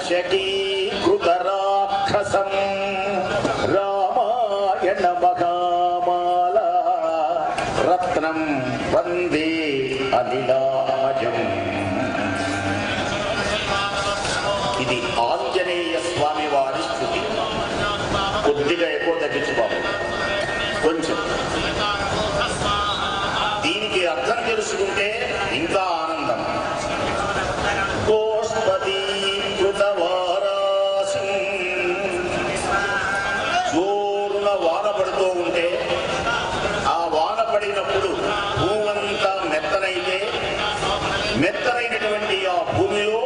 శకీకృతరాక్షసం రామాయణ మహామాల రత్నం వందే అనిలాజం. ఇది ఆంజనేయ స్వామి వారి స్థుతి. కొద్దిగా ఎక్కువ తగ్గించు బాబు, కొంచెం. దీనికి అర్థం తెలుసుకుంటే ఇంకా ఆనందం. జోరున వాన పడుతూ ఉంటే ఆ వాన పడినప్పుడు భూమంతా మెత్తనైతే మెత్తనైనటువంటి ఆ భూమిలో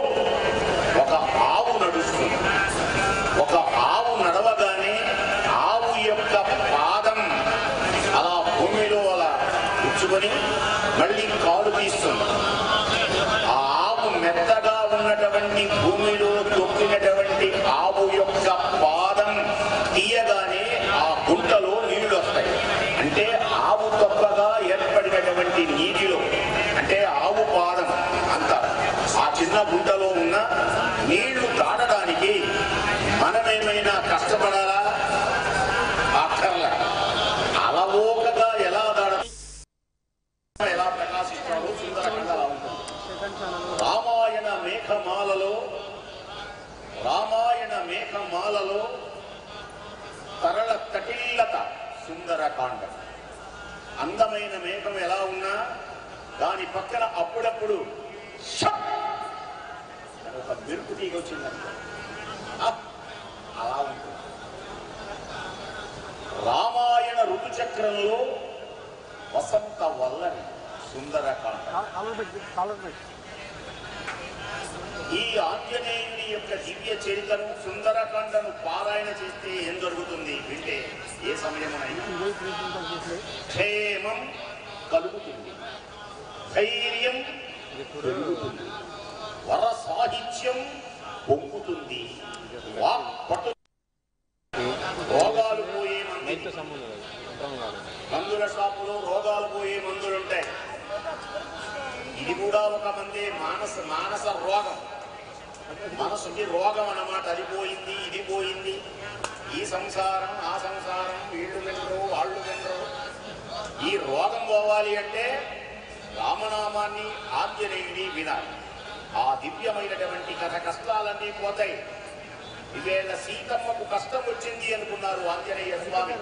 ఒక ఆవు నడుస్తుంది. ఒక ఆవు నడవగానే ఆవు యొక్క పాదం అలా భూమిలో అలా కూర్చుకొని మళ్ళీ కాలు తీస్తుంది. ఆ ఆవు మెత్తగా ఉన్నటువంటి భూమిలో తొక్కినటువంటి ఆవు యొక్క పాదం తీయగానే ఆ గుంటలో నీళ్లు వస్తాయి. అంటే ఆవు తొక్కగా ఏర్పడినటువంటి నీటిలో, అంటే ఆవు పాదం అంత ఆ చిన్న గుంటలో ఉన్న నీళ్లు దాటడానికి మనమేమైనా కష్టపడాలా? అక్కర్లా. అలవోకగా ఎలా ఎలా ప్రకాశిస్తాడో సుందరకాండలా ఉంటుంది. రామాయణ మేఘమాలలో తరళ తటిల్లత సుందరకాండం. అందమైన మేఘం ఎలా ఉన్నా దాని పక్కన అప్పుడప్పుడు ఒక మెరుపు తీగ వచ్చిందంటే అలా ఉంటుంది. రామాయణ ఋతుచక్రంలో వసంత వల్లని సుందరకాండ. ఈ ఆంజనేయుని యొక్క దివ్య చరిత్రను సుందరకాండను పారాయణ చేస్తే ఏం జరుగుతుంది వింటే ఏ సమయమునైనా క్షేమం కలుగుతుంది, ధైర్యం పెరుగుతుంది, వర సాహిత్యం పొంగుతుంది, వాక్పటు రోగాలు పోయే మందుల షాపులో రోగాలు పోయే మందులుంటాయి. ఇది కూడా ఒక మంది మానస రోగం, మనసుకి రోగం అన్నమాట. అది పోయింది, ఇది పోయింది, ఈ సంసారం ఆ సంసారం, వీళ్ళు వినరు వాళ్ళు వినరు. ఈ రోగం పోవాలి అంటే రామనామాన్ని ఆంజనేయుని వినాలి. ఆ దివ్యమైనటువంటి కష్టాలన్నీ పోతాయి. ఇవేళ సీతమ్మకు కష్టం వచ్చింది అనుకున్నారు ఆంజనేయ స్వామి.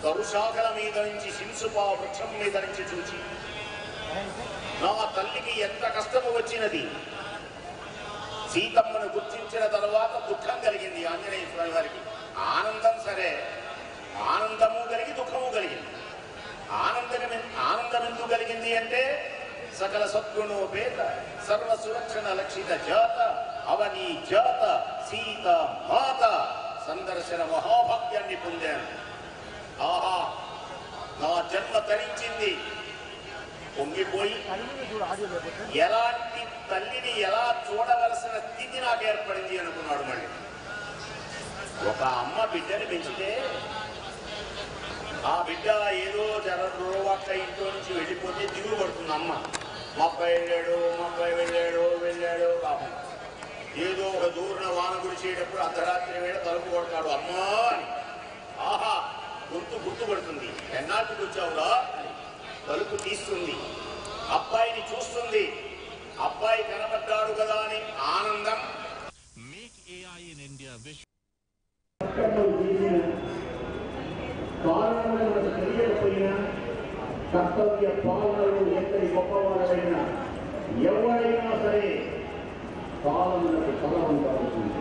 తరుశాఖల మీద నుంచి శింసుపా వృక్షం మీద నుంచి చూచి నా తల్లికి ఎంత కష్టము వచ్చినది. సీతమ్మను గుర్తించిన తర్వాత దుఃఖం కలిగింది ఆంజనేయ స్వామి వారికి. ఆనందం సరే, ఆనందము కలిగి దుఃఖము కలిగింది. ఆనందం ఎందుకు కలిగింది అంటే సకల సద్గుణోపేత సర్వ సురక్షణ లక్షిత జాత అవని జాత సీత మాత సందర్శన మహాభాగ్యాన్ని పొందాను. ఆహా, నా జన్మ తరించింది. పొంగిపోయి ఎలాంటి తల్లిని ఎలా చూడవలసిన స్థితి నాకు ఏర్పడింది అనుకున్నాడు. మళ్ళీ ఒక అమ్మ బిడ్డని పెంచితే ఆ బిడ్డ ఏదో జరగక్క ఇంట్లో నుంచి వెళ్ళిపోతే దిగులు పడుతుంది అమ్మ. మొప్పై వెళ్ళాడు పాపం. ఏదో ఒక దూరన వాన గుడిచేటప్పుడు అర్ధరాత్రి వేళ తలుపు కొడతాడు అమ్మా అని. ఆహా, గుర్తుపడుతుంది. ఎన్నాటికి వచ్చావురా అని తలుపు తీస్తుంది. అబ్బాయిని చూస్తుంది. అబ్బాయి కనబడ్డాడు కదా అని ఆనందం. తెలియకపోయినా కర్తవ్య పాలనలో ఎంతటి గొప్పవారైనా ఎవరైనా సరే కాలములకు ఫలవంతమవుతుంది.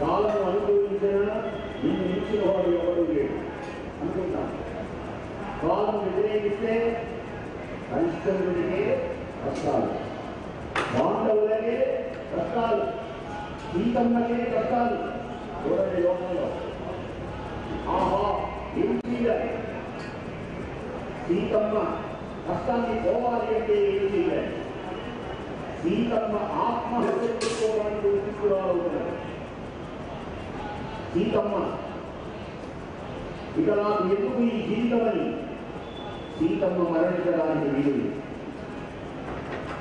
కాలం అనుభవించినా నిన్ను ఇచ్చిన వాడు ఎవరు లేడు అనుకుంటాం. కాలం వ్యతిరేకిస్తే హరిశ్చంద్రుడికే కష్టాలు, పాండవులకే కష్టాలు, సీతమ్మకే కష్టాలు. చూడండి లోకంలో ఆహా ఏం చేయాలి? సీతమ్మ కష్టాన్ని పోవాలి అంటే ఏం చేయాలి? సీతమ్మ ఆత్మహత్య చేసుకోవడానికి తీసుకురావాలి. సీతమ్మ ఇక నాకు ఎందుకు ఈ జీవితమని సీతమ్మ మరణించడానికి వీలు.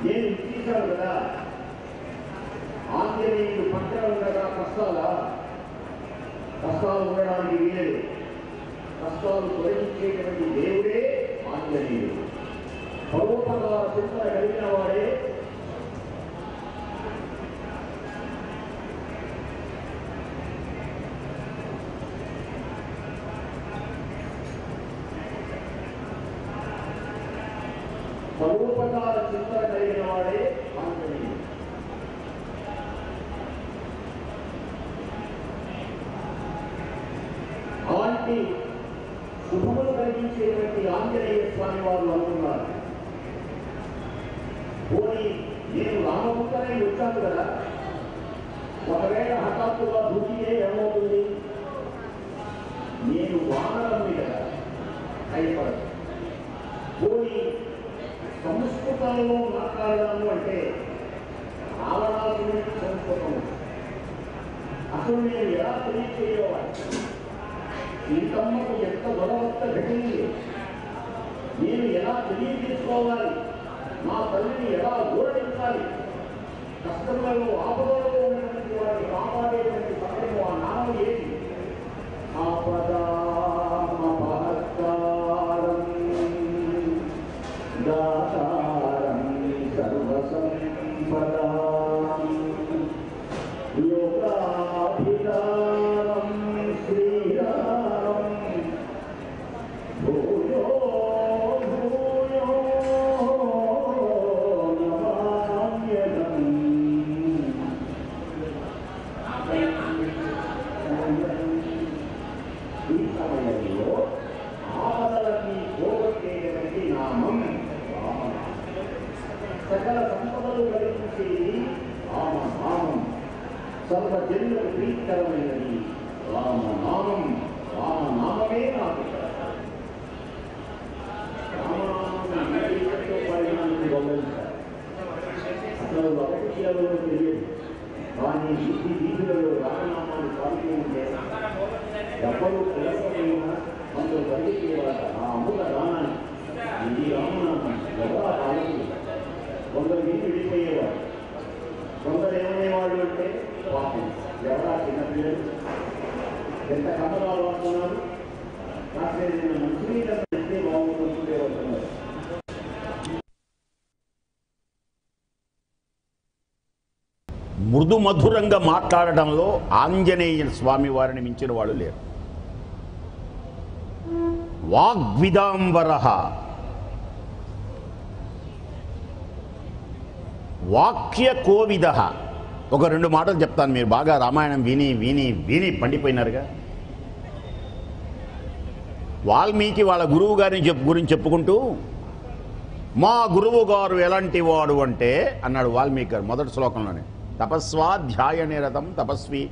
నేను ఇచ్చేశాను కదా, ఆంజనేయుడు పక్కన ఉండగా కష్టాలు ఉండడానికి వీలేదు. కష్టాలు తొలగించేటువంటి దేవుడే ఆంజనేయుడు. పరోపకార చింతన కలిగిన వాడే పరోపకార చింతన కలిగిన వాడే ఆంజనేయుడు. అలాంటి శుభములు కలిగించేటువంటి ఆంజనేయ స్వామి వారు అనుకున్నారు, పోనీ నేను రామభక్తనే వచ్చాను కదా, ఒకవేళ హఠాత్తుగా దూకితే ఏమవుతుంది? నేను వానరమ్మి కదా, భయపడదు. పోనీ సంస్కృతంలో మాట్లాడదాము అంటే రావణాసురుడికి సంస్కృతం అసలు నేను ఎలా తెలియచేయవాలి? సీతమ్మకు ఎంత బలవత్త ఘటింది, నేను ఎలా తెలియజేసుకోవాలి? మా తల్లిని ఎలా ఊరడించాలి? కష్టములలో ఆపదలలో ఉన్నటువంటి వారిని కాపాడేటువంటి సమయం ఆ నామం ఏది? ఆపదామపహర్తారం దాతారం సర్వసంపదాం యోగాభిరామం శ్రీరామం భూయో భూయో నమామ్యహం. ఈ సమయంలో ఆపదలకి పోగొట్టేటువంటి నామం రామనామం. సకల సంపదలు కలిగించేది రామనామం. సర్వజనులకు ప్రీతికరమైనది రామనామం. రామనామమే నాకు అసలు ఒకటి విషయాలలో తెలియదు, కానీ బుద్ధి వీధులలో రామనామాలు పాడుతూ ఉంటే ఎవరు పిలవకపోయినా కొందరు పరిగెత్తేవాట ఆ అమృత రామాన్ని. ఈ రామనామం ఎవరా పాలకులు? కొందరు వీధి విడిపోయేవాడు. కొందరు ఏమనేవాళ్ళు అంటే పాపం ఎవరా చిన్నపిల్లలు ఎంత కమ్మరాలు వాడుతున్నారు, కాసేపు నేను మంచినీళ్ళు అంటే బాగుంటుంటే వస్తున్నారు. మృదు మధురంగా మాట్లాడటంలో ఆంజనేయ స్వామి వారిని మించిన వాళ్ళు లేరు. వాగ్విదాంబర వాక్య కోవిద. ఒక రెండు మాటలు చెప్తాను, మీరు బాగా రామాయణం విని విని విని పండిపోయినారుగా. వాల్మీకి వాళ్ళ గురువు గారిని గురించి చెప్పుకుంటూ, మా గురువు గారు ఎలాంటి వాడు అంటే అన్నాడు వాల్మీకి గారు మొదటి శ్లోకంలోనే. తపస్వాధ్యాయ నిరతం తపస్వి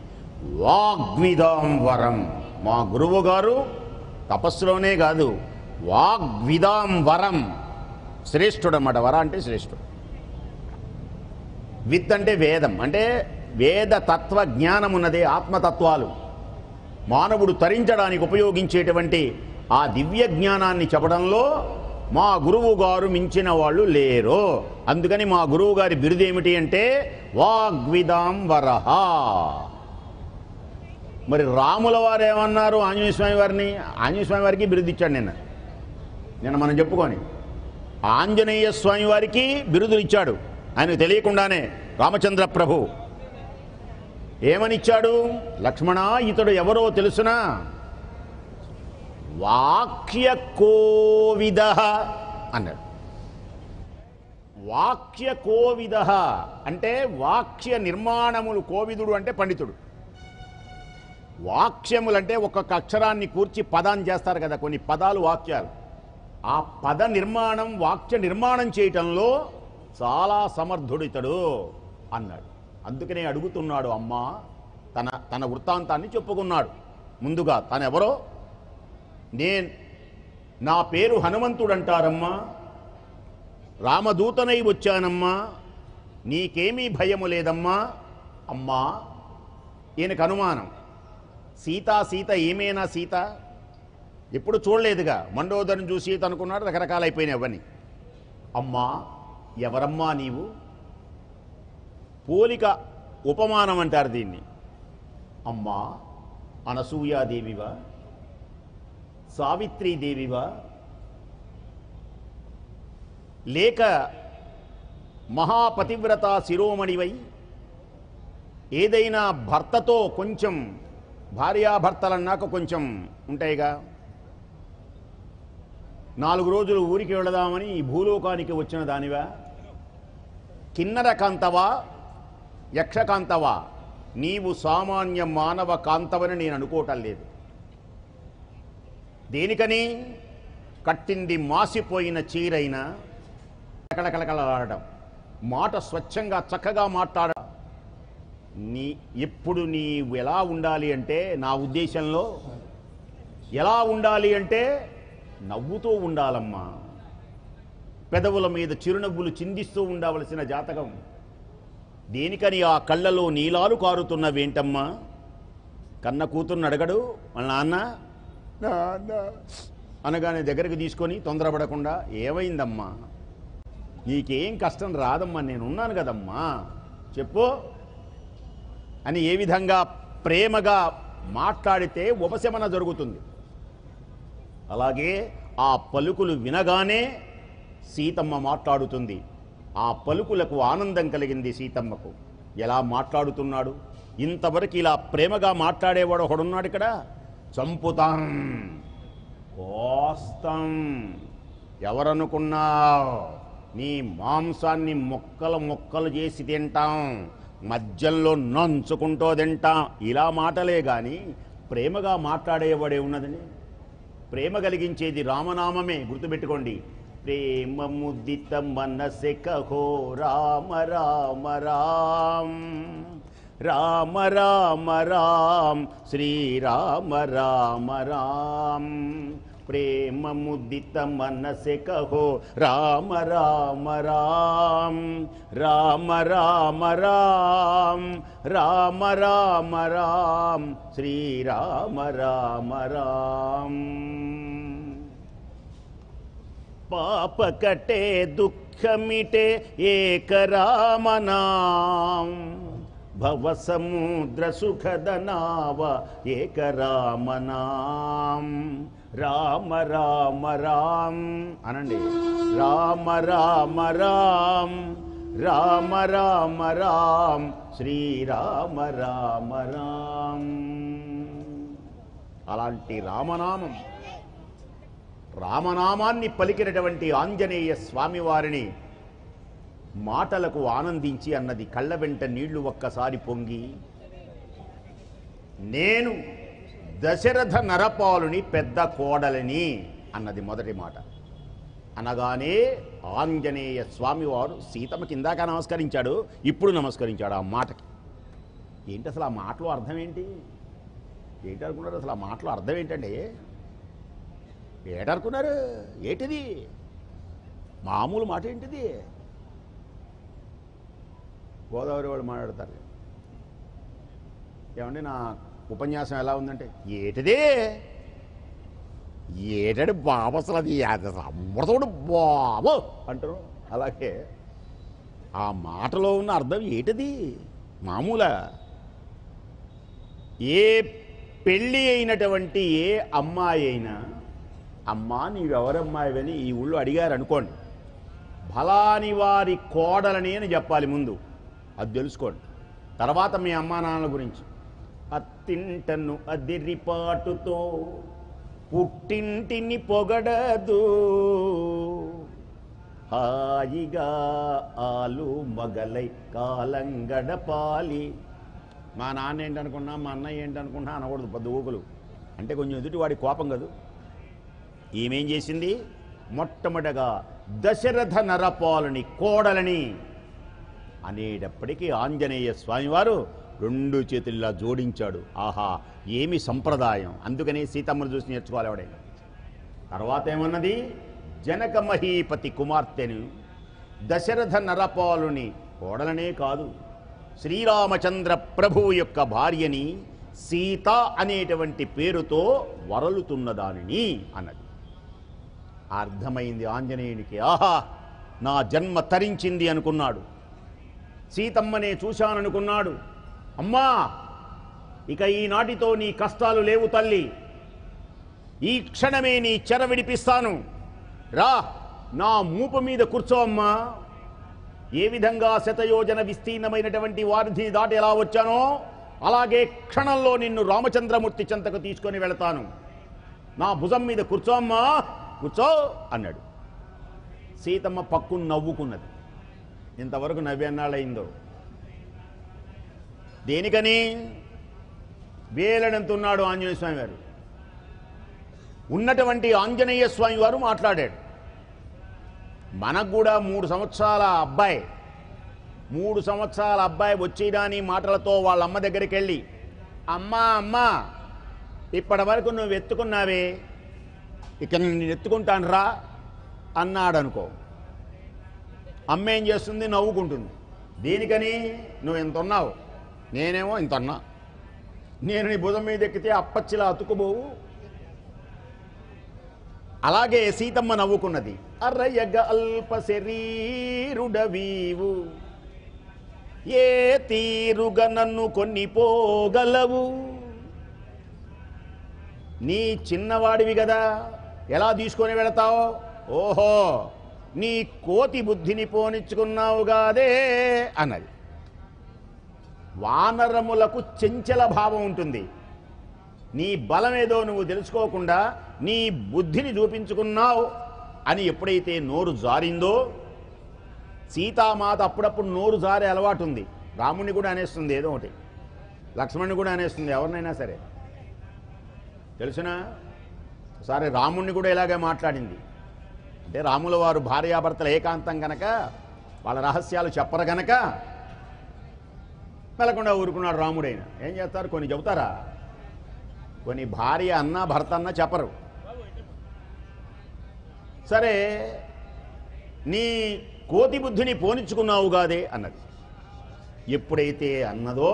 వాగ్విదాంబరం. మా గురువు గారు తపస్సులోనే కాదు, వాగ్విదాంబరం శ్రేష్ఠుడు అన్నమాట. వర అంటే శ్రేష్ఠుడు. విత్ అంటే వేదం, అంటే వేద తత్వ జ్ఞానం ఉన్నదే, ఆత్మతత్వాలు మానవుడు తరించడానికి ఉపయోగించేటువంటి ఆ దివ్య జ్ఞానాన్ని చెప్పడంలో మా గురువు గారు మించిన వాళ్ళు లేరు. అందుకని మా గురువు గారి బిరుదు ఏమిటి అంటే వాగ్విదాంబరః. మరి రాముల వారు ఏమన్నారు ఆంజనేయ స్వామి వారిని? ఆంజనేయ స్వామి వారికి బిరుదు ఇచ్చాడు నిన్న మనం చెప్పుకొని. ఆంజనేయ స్వామి వారికి బిరుదులు ఇచ్చాడు ఆయనకు తెలియకుండానే. రామచంద్ర ప్రభు ఏమనిచ్చాడు? లక్ష్మణ, ఇతడు ఎవరో తెలుసునా? వాక్య కోవిద అన్నాడు. వాక్య కోవిద అంటే వాక్య నిర్మాణములు. కోవిదుడు అంటే పండితుడు. వాక్యములంటే ఒక్కొక్క అక్షరాన్ని కూర్చి పదాన్ని చేస్తారు కదా, కొన్ని పదాలు వాక్యాలు. ఆ పద నిర్మాణం, వాక్య నిర్మాణం చేయటంలో చాలా సమర్థుడితడు అన్నాడు. అందుకనే అడుగుతున్నాడు అమ్మ. తన వృత్తాంతాన్ని చెప్పుకున్నాడు. ముందుగా తనెవరో, నా పేరు హనుమంతుడంటారమ్మా, రామదూతనై వచ్చానమ్మా, నీకేమీ భయము లేదమ్మా. అమ్మా, ఈయనకు అనుమానం, సీత ఏమైనా సీత ఎప్పుడు చూడలేదుగా, మండోదరిని చూసి సీత అనుకున్నాడు, రకరకాలైపోయినాయి అవన్నీ. అమ్మా, ఎవరమ్మా నీవు? పోలిక ఉపమానం అంటారు దీన్ని. అమ్మా అనసూయాదేవివా, సావిత్రీదేవివా, లేక మహాపతివ్రత శిరోమణివై ఏదైనా భర్తతో కొంచెం, భార్యాభర్తలన్నాక కొంచెం ఉంటాయిగా, 4 రోజులు ఊరికి వెళదామని ఈ భూలోకానికి వచ్చిన దానివా, కిన్నర కాంతవా, యక్షకాంతవా, నీవు సామాన్య మానవ కాంతవని నేను అనుకోవటం లేదు. దేనికని? కట్టింది మాసిపోయిన చీరైనా కళకళకళలాడటం, మాట స్వచ్ఛంగా చక్కగా మాట్లాడ. ఎప్పుడు నీవు ఎలా ఉండాలి అంటే, నా ఉద్దేశంలో ఎలా ఉండాలి అంటే నవ్వుతూ ఉండాలమ్మా. పెదవుల మీద చిరునవ్వులు చిందిస్తూ ఉండవలసిన జాతకం. దేనికని ఆ కళ్ళలో నీలాలు కారుతున్నవేంటమ్మా? కన్న కూతుర్ని అడగడు వాళ్ళ నాన్న అనగానే దగ్గరికి తీసుకొని తొందరపడకుండా, ఏమైందమ్మా, నీకేం కష్టం రాదమ్మా, నేనున్నాను కదమ్మా, చెప్పు అని ఏ విధంగా ప్రేమగా మాట్లాడితే ఉపశమన జరుగుతుంది. అలాగే ఆ పలుకులు వినగానే సీతమ్మ మాట్లాడుతుంది. ఆ పలుకులకు ఆనందం కలిగింది సీతమ్మకు. ఎలా మాట్లాడుతున్నాడు, ఇంతవరకు ఇలా ప్రేమగా మాట్లాడేవాడు ఒకడున్నాడు ఇక్కడ. చంపుతాం, కోస్తాం, ఎవరనుకున్నావు, నీ మాంసాన్ని ముక్కలు ముక్కలు చేసి తింటాం, మధ్యలో నంచుకుంటూ తింటాం, ఇలా మాటలే కానీ ప్రేమగా మాట్లాడేవాడే ఉన్నదని. ప్రేమ కలిగించేది రామనామమే, గుర్తుపెట్టుకోండి. ప్రేమ ముదిత మనసె కహో రామ రామ రామ, రామ రామ రామ, శ్రీరామ రామ రామ. ప్రేమ ముదిత మనసె కహో రామ రామ రామ, రామ రామ రామ, రామ రామ రామ, శ్రీరామ రామ రామ. పాప కటే దుఃఖమిటే ఏక రామ నామ, భవ సముద్ర సుఖద నావ ఏక రామ నామ. రామ రామ రామ అనండి. రామ రామ రామ, రామ రామ రామ, శ్రీరామ రామ రామ. అలాంటి రామనామం, రామనామాన్ని పలికినటువంటి ఆంజనేయ స్వామివారిని మాటలకు ఆనందించి అన్నది. కళ్ళ వెంట నీళ్లు ఒక్కసారి పొంగి, నేను దశరథ నరపాలుని పెద్ద కోడలిని అన్నది మొదటి మాట. అనగానే ఆంజనేయ స్వామివారు సీతమ్మ కిందాక నమస్కరించాడు, ఇప్పుడు నమస్కరించాడు ఆ మాటకి. ఏంటి అసలు ఆ మాటలో అర్థం ఏంటి? ఏంటనుకున్నారు అసలు ఆ మాటలో అర్థం ఏంటండి? ఏటనుకున్నారు? ఏంటిది మామూలు మాట? ఏంటిది? గోదావరి వాళ్ళు మాట్లాడతారు, ఏమండి నా ఉపన్యాసం ఎలా ఉందంటే, ఏటిది ఏటడి బాబు అసలు అది అమృతోడు బాబు అంటారు. అలాగే ఆ మాటలో ఉన్న అర్థం ఏటిది? మామూలా? ఏ పెళ్ళి అయినటువంటి ఏ అమ్మాయి అయినా, అమ్మా నీవెవరమ్మాయివని ఈ ఊళ్ళో అడిగారు అనుకోండి, ఫలాని వారి కోడలని అని చెప్పాలి ముందు. అది తెలుసుకోండి. తర్వాత మీ అమ్మా నాన్నల గురించి. అత్తింటను అదిరిపాటుతో పుట్టింటిని పొగడదు, హాయిగా ఆలు మగలై కాలం గడపాలి. మా నాన్న ఏంటనుకున్నా, మా అన్నయ్య ఏంటనుకున్నా అనకూడదు. పెద్ద ఊకులు అంటే కొంచెం ఎదుటి వాడి కోపం కాదు. ఈమెం చేసింది? మొట్టమొదటగా దశరథ నరపాలుని కోడలని అనేటప్పటికీ ఆంజనేయ స్వామివారు 2 చేతుల్లా జోడించాడు. ఆహా, ఏమి సంప్రదాయం! అందుకనే సీతమ్మను చూసి నేర్చుకోవాలి ఎవడైనా. తర్వాత ఏమన్నది? జనక మహీపతి కుమార్తెను దశరథ నరపాలుని కోడలనే కాదు, శ్రీరామచంద్ర ప్రభువు యొక్క భార్యని సీత అనేటువంటి పేరుతో వరలుతున్నదానిని అన్నది. అర్థమైంది ఆంజనేయునికి. ఆహా, నా జన్మ తరించింది అనుకున్నాడు. సీతమ్మనే చూశాననుకున్నాడు. అమ్మా, ఇక ఈనాటితో నీ కష్టాలు లేవు తల్లి, ఈ క్షణమే నీ చెర విడిపిస్తాను, రా నా మూపు మీద కూర్చో అమ్మా. ఏ విధంగా శతయోజన విస్తీర్ణమైనటువంటి వారిధి దాటి ఎలా వచ్చానో అలాగే క్షణంలో నిన్ను రామచంద్రమూర్తి చెంతకు తీసుకొని వెళతాను, నా భుజం మీద కూర్చో అమ్మా, కూర్చో అన్నాడు. సీతమ్మ పక్కును నవ్వుకున్నది. ఇంతవరకు నవ్వెన్నాళ్ళయిందో. దేనికని? వేలడంతున్నాడు ఆంజనేయ స్వామి వారు. ఉన్నటువంటి ఆంజనేయ స్వామి వారు మాట్లాడాడు. మనకు కూడా 3 సంవత్సరాల అబ్బాయి 3 సంవత్సరాల అబ్బాయి వచ్చేదాని మాటలతో వాళ్ళ అమ్మ దగ్గరికి వెళ్ళి, అమ్మా అమ్మా ఇప్పటి వరకు నువ్వు ఎత్తుకున్నావే, ఇక నేను ఎత్తుకుంటాను రా అన్నాడనుకో. అమ్మ ఏం చేస్తుంది? నవ్వుకుంటుంది. దేనికని? నువ్వు ఎంత ఉన్నావు, నేనేమో ఇంత ఉన్నా, నేను నీ భుజం మీద ఎక్కితే అప్పచ్చిలా అతుకుపోవు. అలాగే సీతమ్మ నవ్వుకున్నది. అర్రయ్యగ అల్ప శరీరుడవీవు, ఏ తీరుగా నన్ను కొనిపోగలవు. నీ చిన్నవాడివి కదా, ఎలా తీసుకొని వెళతావు? ఓహో, నీ కోతి బుద్ధిని పోనిచ్చుకున్నావుగాదే అన్నది. వానరములకు చెంచల భావం ఉంటుంది. నీ బలమేదో నువ్వు తెలుసుకోకుండా నీ బుద్ధిని చూపించుకున్నావు అని ఎప్పుడైతే నోరు జారిందో, సీతామాత అప్పుడప్పుడు నోరు జారే అలవాటు ఉంది. రాముని కూడా అనేస్తుంది ఏదో ఒకటి, లక్ష్మణుని కూడా అనేస్తుంది, ఎవరినైనా సరే తెలుసునా. సరే, రాముణ్ణి కూడా ఇలాగే మాట్లాడింది. అంటే రాముల వారు భార్యాభర్తల ఏకాంతం గనక, వాళ్ళ రహస్యాలు చెప్పరు గనక మెలకుండా ఊరుకున్నాడు రాముడైనా. ఏం చేస్తారు? కొన్ని చెబుతారా? కొన్ని భార్య అన్న భర్త అన్న చెప్పరు. సరే, నీ కోతి బుద్ధిని పోనిచ్చుకున్నావు కాదే అన్నది. ఎప్పుడైతే అన్నదో,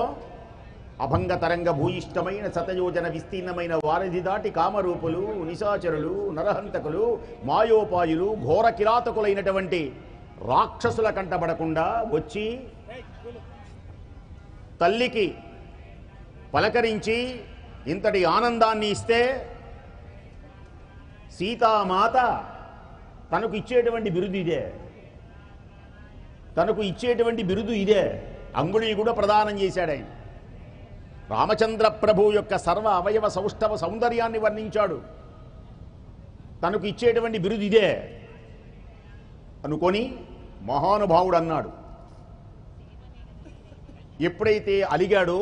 అభంగ తరంగ భూయిష్టమైన శతయోజన విస్తీర్ణమైన వారిధి దాటి కామరూపులు, నిశాచరులు, నరహంతకులు, మాయోపాయులు, ఘోర కిరాతకులైనటువంటి రాక్షసుల కంటబడకుండా వచ్చి తల్లికి పలకరించి ఇంతటి ఆనందాన్ని ఇస్తే, సీతామాత తనకు ఇచ్చేటువంటి బిరుదు ఇదే, తనకు ఇచ్చేటువంటి బిరుదు ఇదే. అంగుళి కూడా ప్రదానం చేశాడు ఆయన. రామచంద్ర ప్రభు యొక్క సర్వ అవయవ సౌష్ఠవ సౌందర్యాన్ని వర్ణించాడు. తనకు ఇచ్చేటువంటి బిరుదు ఇదే అనుకొని మహానుభావుడు అన్నాడు. ఎప్పుడైతే అలిగాడో,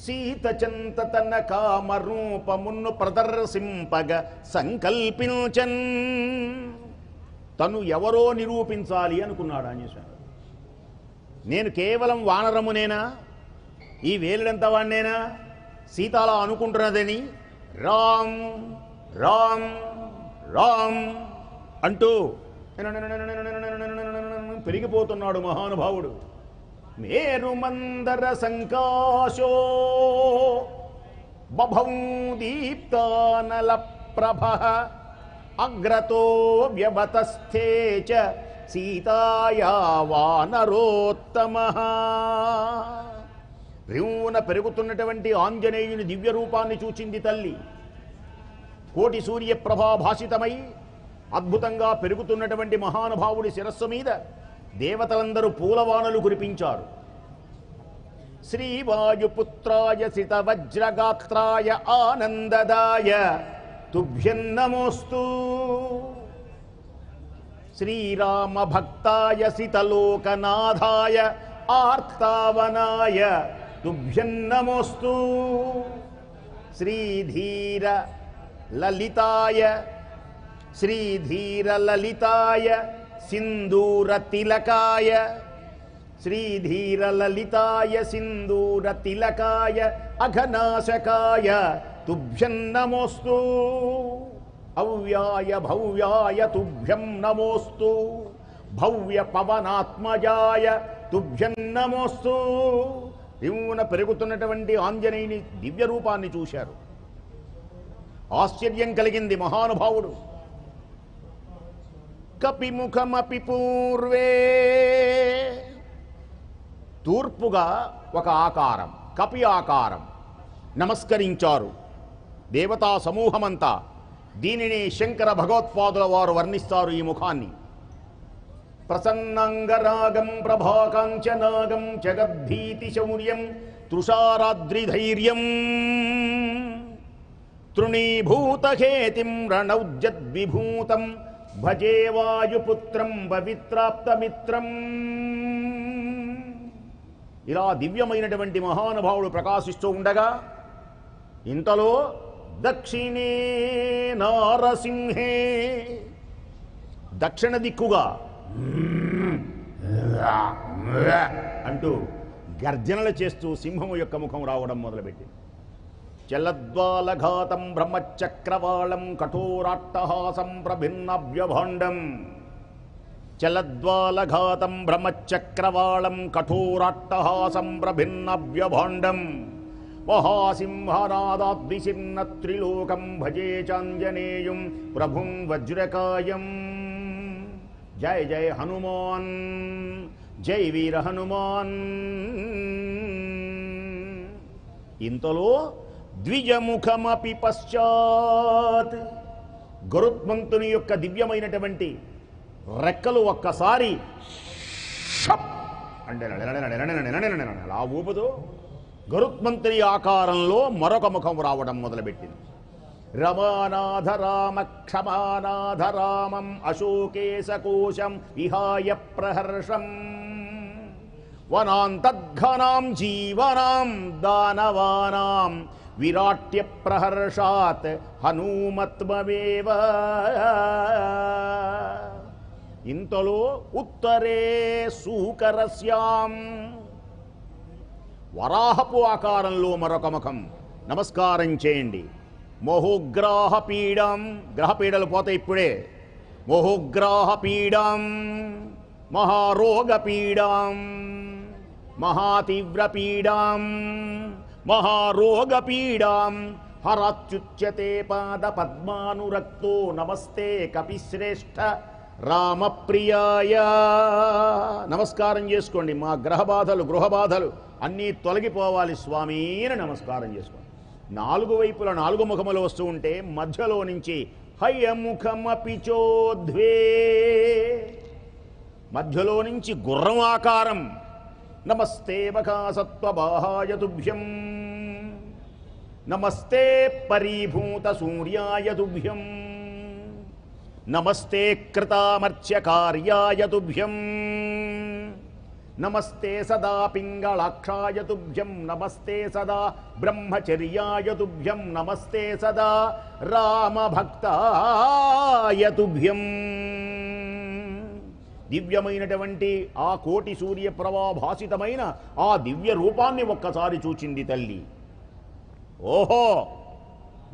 సీత చెంత తన కామరూపమును ప్రదర్శింపగ సంకల్పించన్. తను ఎవరో నిరూపించాలి అనుకున్నాడు ఆంజనేయ. నేను కేవలం వానరమునేనా, ఈ వేలుడంత వాడినేనా, సీతాలా అనుకుంటున్నదని రామ్ రామ్ రామ్ అంటూ పెరిగిపోతున్నాడు మహానుభావుడు. మేరు మందర సంకాశో బభౌ దీప్తానల ప్రభ అగ్రతో వ్యవతస్థే చ సీతాయా వానరోత్తమః. రివున పెరుగుతున్నటువంటి ఆంజనేయుని దివ్య రూపాన్ని చూచింది తల్లి. కోటి సూర్యప్రభా భాషితమై అద్భుతంగా పెరుగుతున్నటువంటి మహానుభావుడి శిరస్సు మీద దేవతలందరూ పూలవానలు కురిపించారు. శ్రీవాయుపుత్రాయ సిత వజ్రగాత్రాయ ఆనందదాయ తుభ్యం నమోస్తు. శ్రీరామ భక్తాయ సితలోకనాథాయ ఆర్తావనాయ తుభ్యం నమోస్తు. శ్రీధీర లలితాయ శ్రీధీర లలితాయ సింధూర తిలకాయ శ్రీధీర లలితాయ సింధూర తిలకాయ అఘనాశకాయ తుభ్యం నమోస్తు. అవ్యాయ భవ్యాయ తుభ్యం నమోస్తు. భవ్య పవనాత్మజాయ తుభ్యం నమోస్తు. రివున పెరుగుతున్నటువంటి ఆంజనేయుని దివ్య రూపాన్ని చూశారు. ఆశ్చర్యం కలిగింది మహానుభావుడు. కపిముఖమపి పూర్వే తూర్పుగా ఒక ఆకారం, కపి ఆకారం, నమస్కరించారు దేవతా సమూహమంతా. దీనిని శంకర భగవత్పాదుల వారు వర్ణిస్తారు. ఈ ముఖాన్ని ప్రసన్నంగరాగం ప్రభాకాంచనాగం జగద్భీతి శౌర్యం తృషారాద్రిధైర్యం తృణీభూతహేతిం రణౌజ్జద్విభూతం భజే వాయుపుత్రం పవిత్రాప్తమిత్రం. ఇలా దివ్యమైనటువంటి మహానుభావుడు ప్రకాశిస్తూ ఉండగా ఇంతలో దక్షిణే నారసింహే, దక్షిణ దిక్కుగా అంటూ గర్జనలు చేస్తూ సింహము యొక్క ముఖం రావడం మొదలుపెట్టింది. చలద్వాలఘాతం బ్రహ్మచక్రవాళం కఠోరాట్టహాసం ప్రభిన్నవ్యభాండం. చలద్వాలఘాతం బ్రహ్మచక్రవాళం కఠోరాట్టహాసం ప్రభిన్నవ్యభాండం. మహాసింహనాదాద్విసిన్న త్రిలోకం భజే చాంజనేయం ప్రభుం వజ్రకాయం. జయ జయ హనుమాన్, జై వీర హనుమాన్. ఇంతలో ద్విజముఖమపి పశ్చాత్, గరుత్మంతుని యొక్క దివ్యమైనటువంటి రెక్కలు ఒక్కసారి అంటే అలా ఊపుతూ గరుత్మంతుని ఆకారంలో మరొక ముఖం రావడం మొదలుపెట్టింది. రమానాథ రామ క్షమానాథ రామం అశోకేశకోశం విహాయ ప్రహర్షం వనాంతద్ఘనాం జీవనాం దానవానాం విరాట్య ప్రహర్షాత్ హనుమత్మవేవ. ఇంతలో ఉత్తరే సూకరస్యాం, వరాహపు ఆకారంలో మరొక ముఖం. నమస్కారం చేయండి. మోహోగ్రాహ పీడం, గ్రహపీడలు పోతాయి ఇప్పుడే. మోహోగ్రాహ పీడం మహారోగ పీడం మహాతీవ్ర పీడం మహారోగ పీడం హరాచ్యుచ్యతే పాద పద్మానురక్తో నమస్తే కపిశ్రేష్ఠ రామప్రియాయ. నమస్కారం చేసుకోండి. మా గ్రహబాధలు గృహబాధలు అన్నీ తొలగిపోవాలి స్వామి అని నమస్కారం చేసుకోండి. నాలుగు వైపుల నాలుగు ముఖములు వస్తూ ఉంటే మధ్యలో నుంచి హయముఖమపిచోద్వే, మధ్యలో నుంచి గుర్రం ఆకారం. నమస్తే వకాసత్వబాహాయ తుభ్యం, నమస్తే పరీభూత సూర్యాయ తుభ్యం, నమస్తే కృతామర్చ్యకార్యాయ తుభ్యం, నమస్తే సదా పింగళాక్షాయ తుభ్యం, నమస్తే సదా బ్రహ్మచర్యాయ తుభ్యం, నమస్తే సదా రామభక్తాయ తుభ్యం. దివ్యమైనటువంటి ఆ కోటి సూర్య ప్రభాభాసితమైన ఆ దివ్య రూపాన్ని ఒక్కసారి చూచింది తల్లి. ఓహో,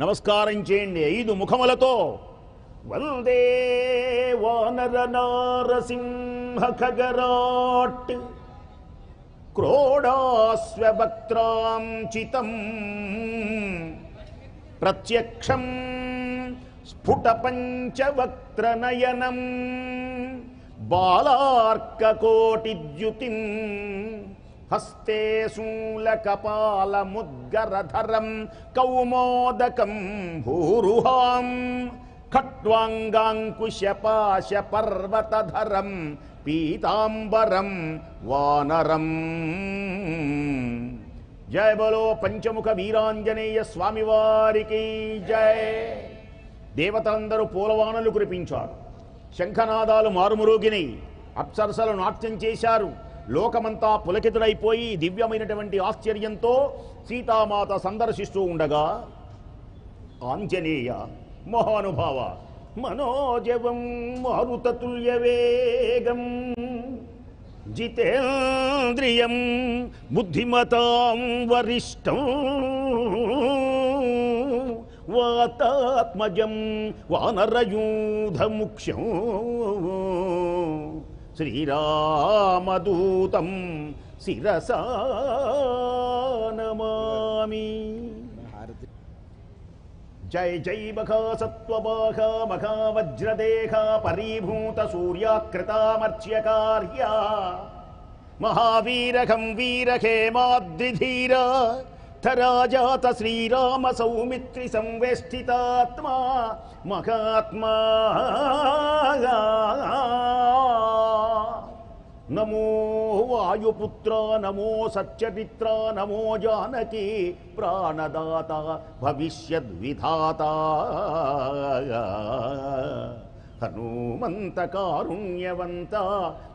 నమస్కారం చేయండి 5 ముఖములతో. వందే వానర నారసింహ ఖగరాట్ క్రోడాస్వక్త్రాంచితం ప్రత్యక్షం స్ఫుట పంచవక్త్రనయనం బాలార్కకోటిద్యుతిం హస్తే శూలకపాలముద్గరధరం కౌమోదకం భూరుహాం ఖట్వాంగాంకుశపాశపర్వతధరం పీతాంబరం వానరం. జయ బలో పంచముఖ వీరాంజనేయ స్వామివారికి జయ. దేవతలందరూ పూలవానలు కురిపించారు. శంఖనాదాలు మారుమురోగినై, అప్సరసలు నాట్యం చేశారు. లోకమంతా పులకితులైపోయి దివ్యమైనటువంటి ఆశ్చర్యంతో సీతామాత సందర్శిస్తూ ఉండగా, ఆంజనేయ మహానుభావ మనోజవం మారుతతుల్యవేగం జితేంద్రియం బుద్ధిమతాం వరిష్టం వాతాత్మజం వానరయూధముఖ్యం శ్రీరామదూతం శిరసా నమామి. జై జై మఖాసత్వబాహ మఖావజ్రదేహ పరీభూత సూర్యాకృతామర్చ్యకార్య మహావీరకం వీరఖేమాద్రిధీర ధరాజాత శ్రీరామ సౌమిత్రి సంవేష్టితాత్మా మహాత్మా నమో వాయుపుత్ర నమో సత్యమిత్ర నమో జానకి ప్రాణదాత భవిష్యద్విధాత హనుమంత కారుణ్యవంత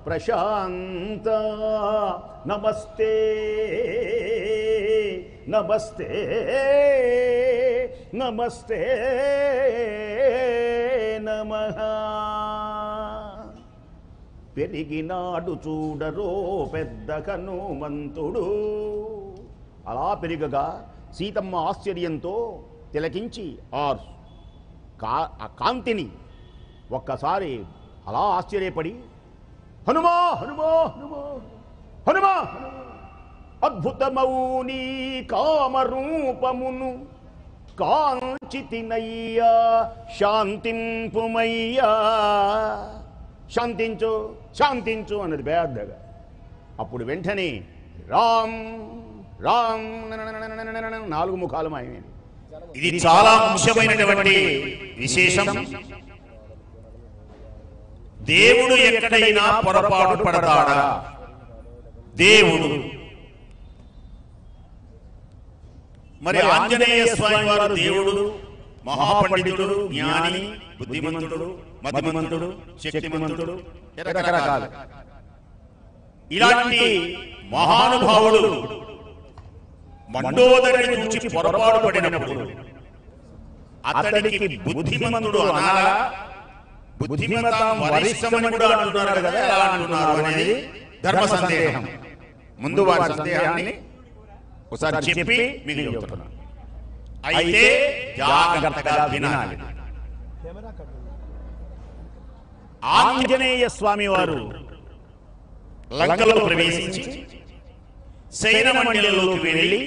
ప్రశాంత నమస్తే నమస్తే నమస్తే నమః. పెరిగినాడు చూడరో పెద్ద హనుమంతుడు. అలా పెరిగగా సీతమ్మ ఆశ్చర్యంతో తిలకించి ఆ కాంతిని ఒక్కసారి అలా ఆశ్చర్యపడి హనుమా హనుమా హనుమా హనుమా అద్భుతమౌని కామరూపమును కాంచితినయ్యా శాంతింపుమయ్యా. శాంతించు శాంతించు అన్నది పెద్దగా. అప్పుడు వెంటనే రామ్ రామ్ 4 ముఖాలు మాయమైంది. ఇది చాలా ముఖ్యమైనటువంటి విశేషం. దేవుడు ఎక్కడైనా పొరపాటు పడతాడా? దేవుడు మరి ఆంజనేయ స్వామి వారు దేవుడు, మహాపండితుడు, జ్ఞాని, బుద్ధిమంతుడు, మతిమంతుడు, శక్తిమంతుడు, రకరకాలు ఇలాంటి మహానుభావుడు మండోదరిని చూచి పొరపాటు పడినప్పుడు అతడికి బుద్ధిమంతుడు అనాలా? బుద్ధిమతం వరిష్టమని కూడా అంటున్నారు కదా, ఎలా అంటున్నారు అనేది ధర్మ సందేహం. ముందు వారి సందేహాన్ని ఒకసారి చెప్పి మీకు చెప్తున్నాను. అయితే జాగ్రత్తగా వినాలి. ఆంజనేయ స్వామి వారు లంకలో ప్రవేశించి సైన మండలంలోకి వెళ్ళి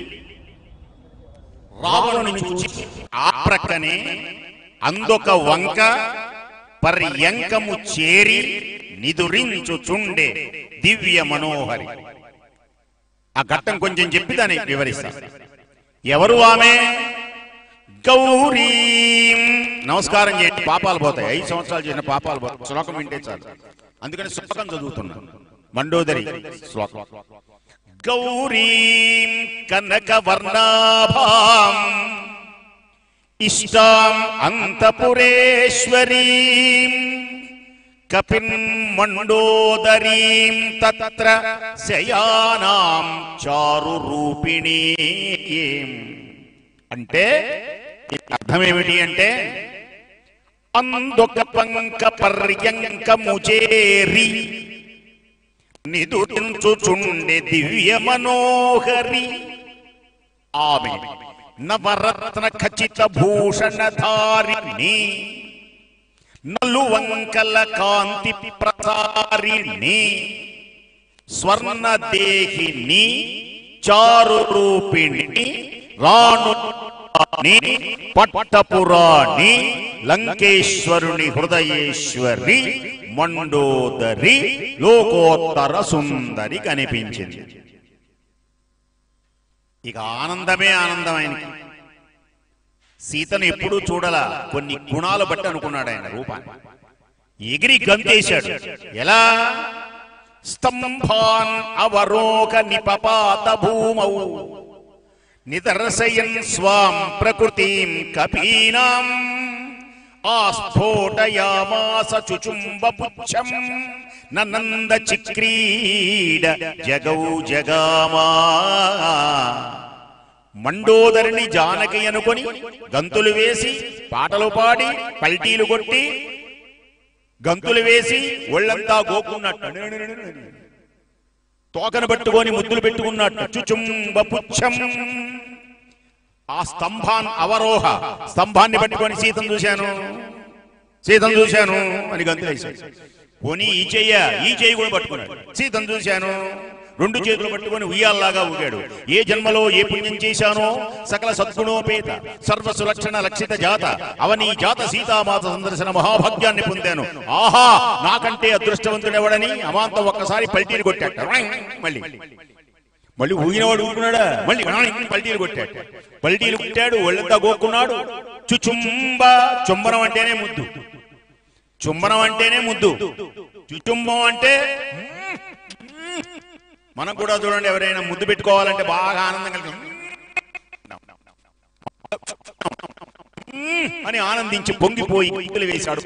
రావణుని చూచి ఆ ప్రక్కనే అందొక వంక పర్యంకము చేరి నిదురించుచుండే దివ్య మనోహరి. ఆ ఘట్టం కొంచెం చెప్పి దాన్ని వివరిస్తా. ఎవరు ఆమె? గౌరీ. నమస్కారం చేయండి, పాపాలు పోతాయి. 5 సంవత్సరాలు చేసిన పాపాలు పోతాయి. శ్లోకం వింటే చాలు. అందుకని శ్లోకం చదువుతున్నా, మండోదరి శ్లోకం. గౌరీ కనకవర్ణాభాం ఇష్టాం అంతపురేశ్వరీం కపిన్ మండోదరీం తత్ర శయానాం చారు రూపిణీం. అంటే అర్థం ఏమిటి అంటే, అందొక పంక పర్యంకము చేరి నిదురించుచుండే దివ్య మనోహరి ఆమె. నవరత్న ఖచిత భూషణధారిణి, నలువంకల కాంతి ప్రసారిణి, స్వర్ణ దేహిని, చారు రూపిణి, రాణు పట్టపురాణి, లంకేశ్వరుని హృదయేశ్వరి, మండోదరి, లోకోత్తర సుందరి కనిపించింది. ఇక ఆనందమే ఆనందం ఆయనకి. సీతను ఎప్పుడూ చూడలా, కొన్ని గుణాలు బట్టి అనుకున్నాడు ఆయన రూపాన్ని. ఎగిరి గంతేశాడు. ఎలా? స్తంభాన్ అవరోక నిపపాత భూమౌ నిదర్శయన్ స్వాం ప్రకృతిం కపీనాం ఆస్ఫోటయామాస చుచుంబ పుచ్చం ననంద చిక్రీడ జగౌ జగామా. మండోదరిని జానకి అనుకొని గంతులు వేసి పాటలు పాడి పల్టీలు కొట్టి గంతులు వేసి ఒళ్ళంతా గోకున్నట్టు, తోకను పట్టుకొని ముద్దులు పెట్టుకున్నట్టు చుచుంబ పుచ్చం. ఆ స్తంభాన్ అవరోహ, స్తంభాన్ని పట్టుకొని సీతను చూశాను సీతను చూశాను అని గంతులు వేశాడు. కొని ఈ చెయ్యి కూడా పట్టుకున్నాడు. సీతను చూశాను, రెండు చేతులు పట్టుకొని ఉయ్యాల్లాగా ఊగాడు. ఏ జన్మలో ఏ పుణ్యం చేశానో సకల సద్గుణోపేత సర్వ సులక్షణ లక్షిత జాత అవని జాత సీతామాత సందర్శన మహాభాగ్యాన్ని పొందాను. ఆహా, నాకంటే అదృష్టవంతుడెవడని అమాంతం ఒక్కసారి పల్టీలు కొట్టాట. మళ్ళీ మళ్ళీ ఊగినవాడు ఊరుకున్నాడా, మళ్ళీ పల్టీలు కొట్టాట. పల్టీలు కొట్టాడు, ఒళ్ళంతా గోక్కున్నాడు. చుచుంబ, చుంబనం అంటేనే ముద్దు, చుంబనం అంటేనే ముద్దు, చుచుంబం అంటే మనం కూడా చూడండి, ఎవరైనా ముద్దు పెట్టుకోవాలంటే బాగా ఆనందం కలిగి అని ఆనందించి పొంగిపోయి ముద్దులు వేశాడు.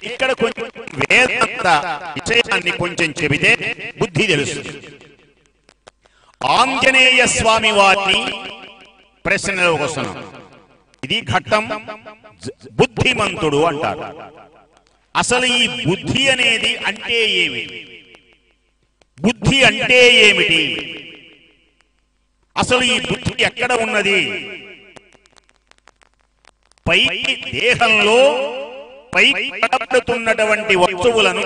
ఇక్కడ కొంచెం వేదాంత విషయాన్ని కొంచెం చెబితే బుద్ధి తెలుస్తుంది. ఆంజనేయ స్వామి వారిని ప్రశ్నలోకి వస్తున్నాం. ఇది ఘట్టం, బుద్ధిమంతుడు అంటారు. అసలు ఈ బుద్ధి అనేది అంటే ఏమిటి? బుద్ధి అంటే ఏమిటి? అసలు ఈ బుద్ధి ఎక్కడ ఉన్నది? పై దేహంలో పై కనబడుతున్నటువంటి వస్తువులను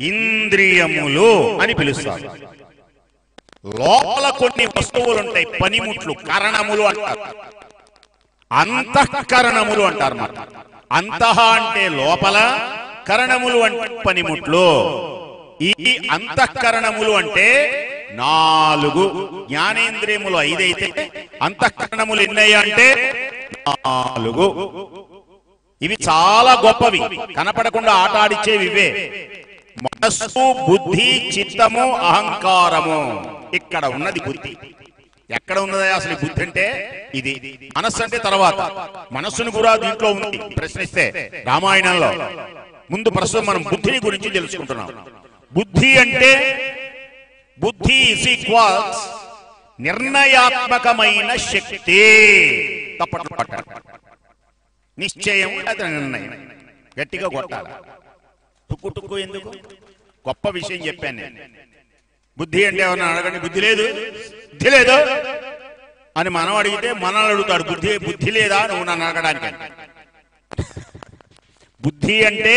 ఇంద్రియములు అని పిలుస్తారు. లోపల కొన్ని వస్తువులు ఉంటాయి, పనిముట్లు, కరణములు అంటారు. అంతఃకరణములు అంటారు. అంతః అంటే లోపల, కరణములు అంటే పనిముట్లు. ఈ అంతఃకరణములు అంటే 4. జ్ఞానేంద్రియములు 5 అయితే అంతఃకరణములు ఎన్నయ్యా అంటే 4. ఇవి చాలా గొప్పవి, కనపడకుండా ఆట ఆడిచ్చేవి ఇవే. మనస్సు, బుద్ధి, చిత్తము, అహంకారము. ఇక్కడ ఉన్నది బుద్ధి. ఎక్కడ ఉన్నదా అసలు బుద్ధి అంటే? ఇది. మనస్సు అంటే తర్వాత. మనస్సును కూడా దీంట్లో ఉంది. ప్రశ్నిస్తే రామాయణంలో ముందు ప్రస్తుతం మనం బుద్ధిని గురించి తెలుసుకుంటున్నాం. బుద్ధి అంటే బుద్ధి ఈజ్ ఈక్వల్స్ నిర్ణయాత్మకమైన శక్తి. తప్పట్లు పట్టాలి, నిశ్చయం లేదా నిర్ణయం. గట్టిగా కొట్టాలి. టుక్కు టుక్కు ఎందుకు? గొప్ప విషయం చెప్పాను నేను. బుద్ధి అంటే ఎవరన్నా అడగండి, బుద్ధి లేదు, బుద్ధి లేదు అని మనం అడిగితే మనల్ని అడుగుతాడు, బుద్ధి లేదా నువ్వు నన్ను అడగడానికి. బుద్ధి అంటే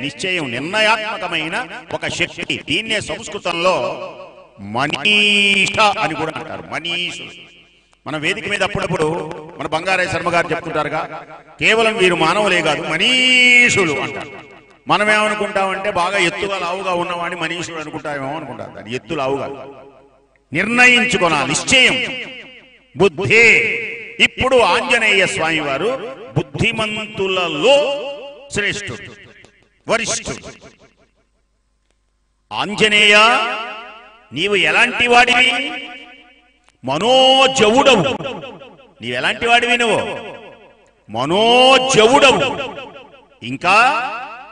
నిశ్చయం, నిర్ణయాత్మకమైన ఒక శక్తి. దీన్నే సంస్కృతంలో మనీష అని కూడా అంటారు. మనీషు. మన వేదిక మీద అప్పుడప్పుడు మన బంగారయ్య శర్మ గారు చెప్తుంటారుగా, కేవలం వీరు మానవులే కాదు మనీషులు అంటారు. మనం ఏమనుకుంటామంటే బాగా ఎత్తుగా లావుగా ఉన్నవాడిని మనీషుడు అనుకుంటామేమో అనుకుంటారు. దాన్ని ఎత్తు లావుగా నిర్ణయించుకోనా నిశ్చయం బుద్ధి. ఇప్పుడు ఆంజనేయ స్వామి వారు బుద్ధిమంతులలో శ్రేష్ఠుడు, వరిష్ఠుడు. ఆంజనేయ, నీవు ఎలాంటి వాడివి? మనోజవుడవు. నీవెలాంటి వాడివి? నువ్వు మనోజవుడవు. ఇంకా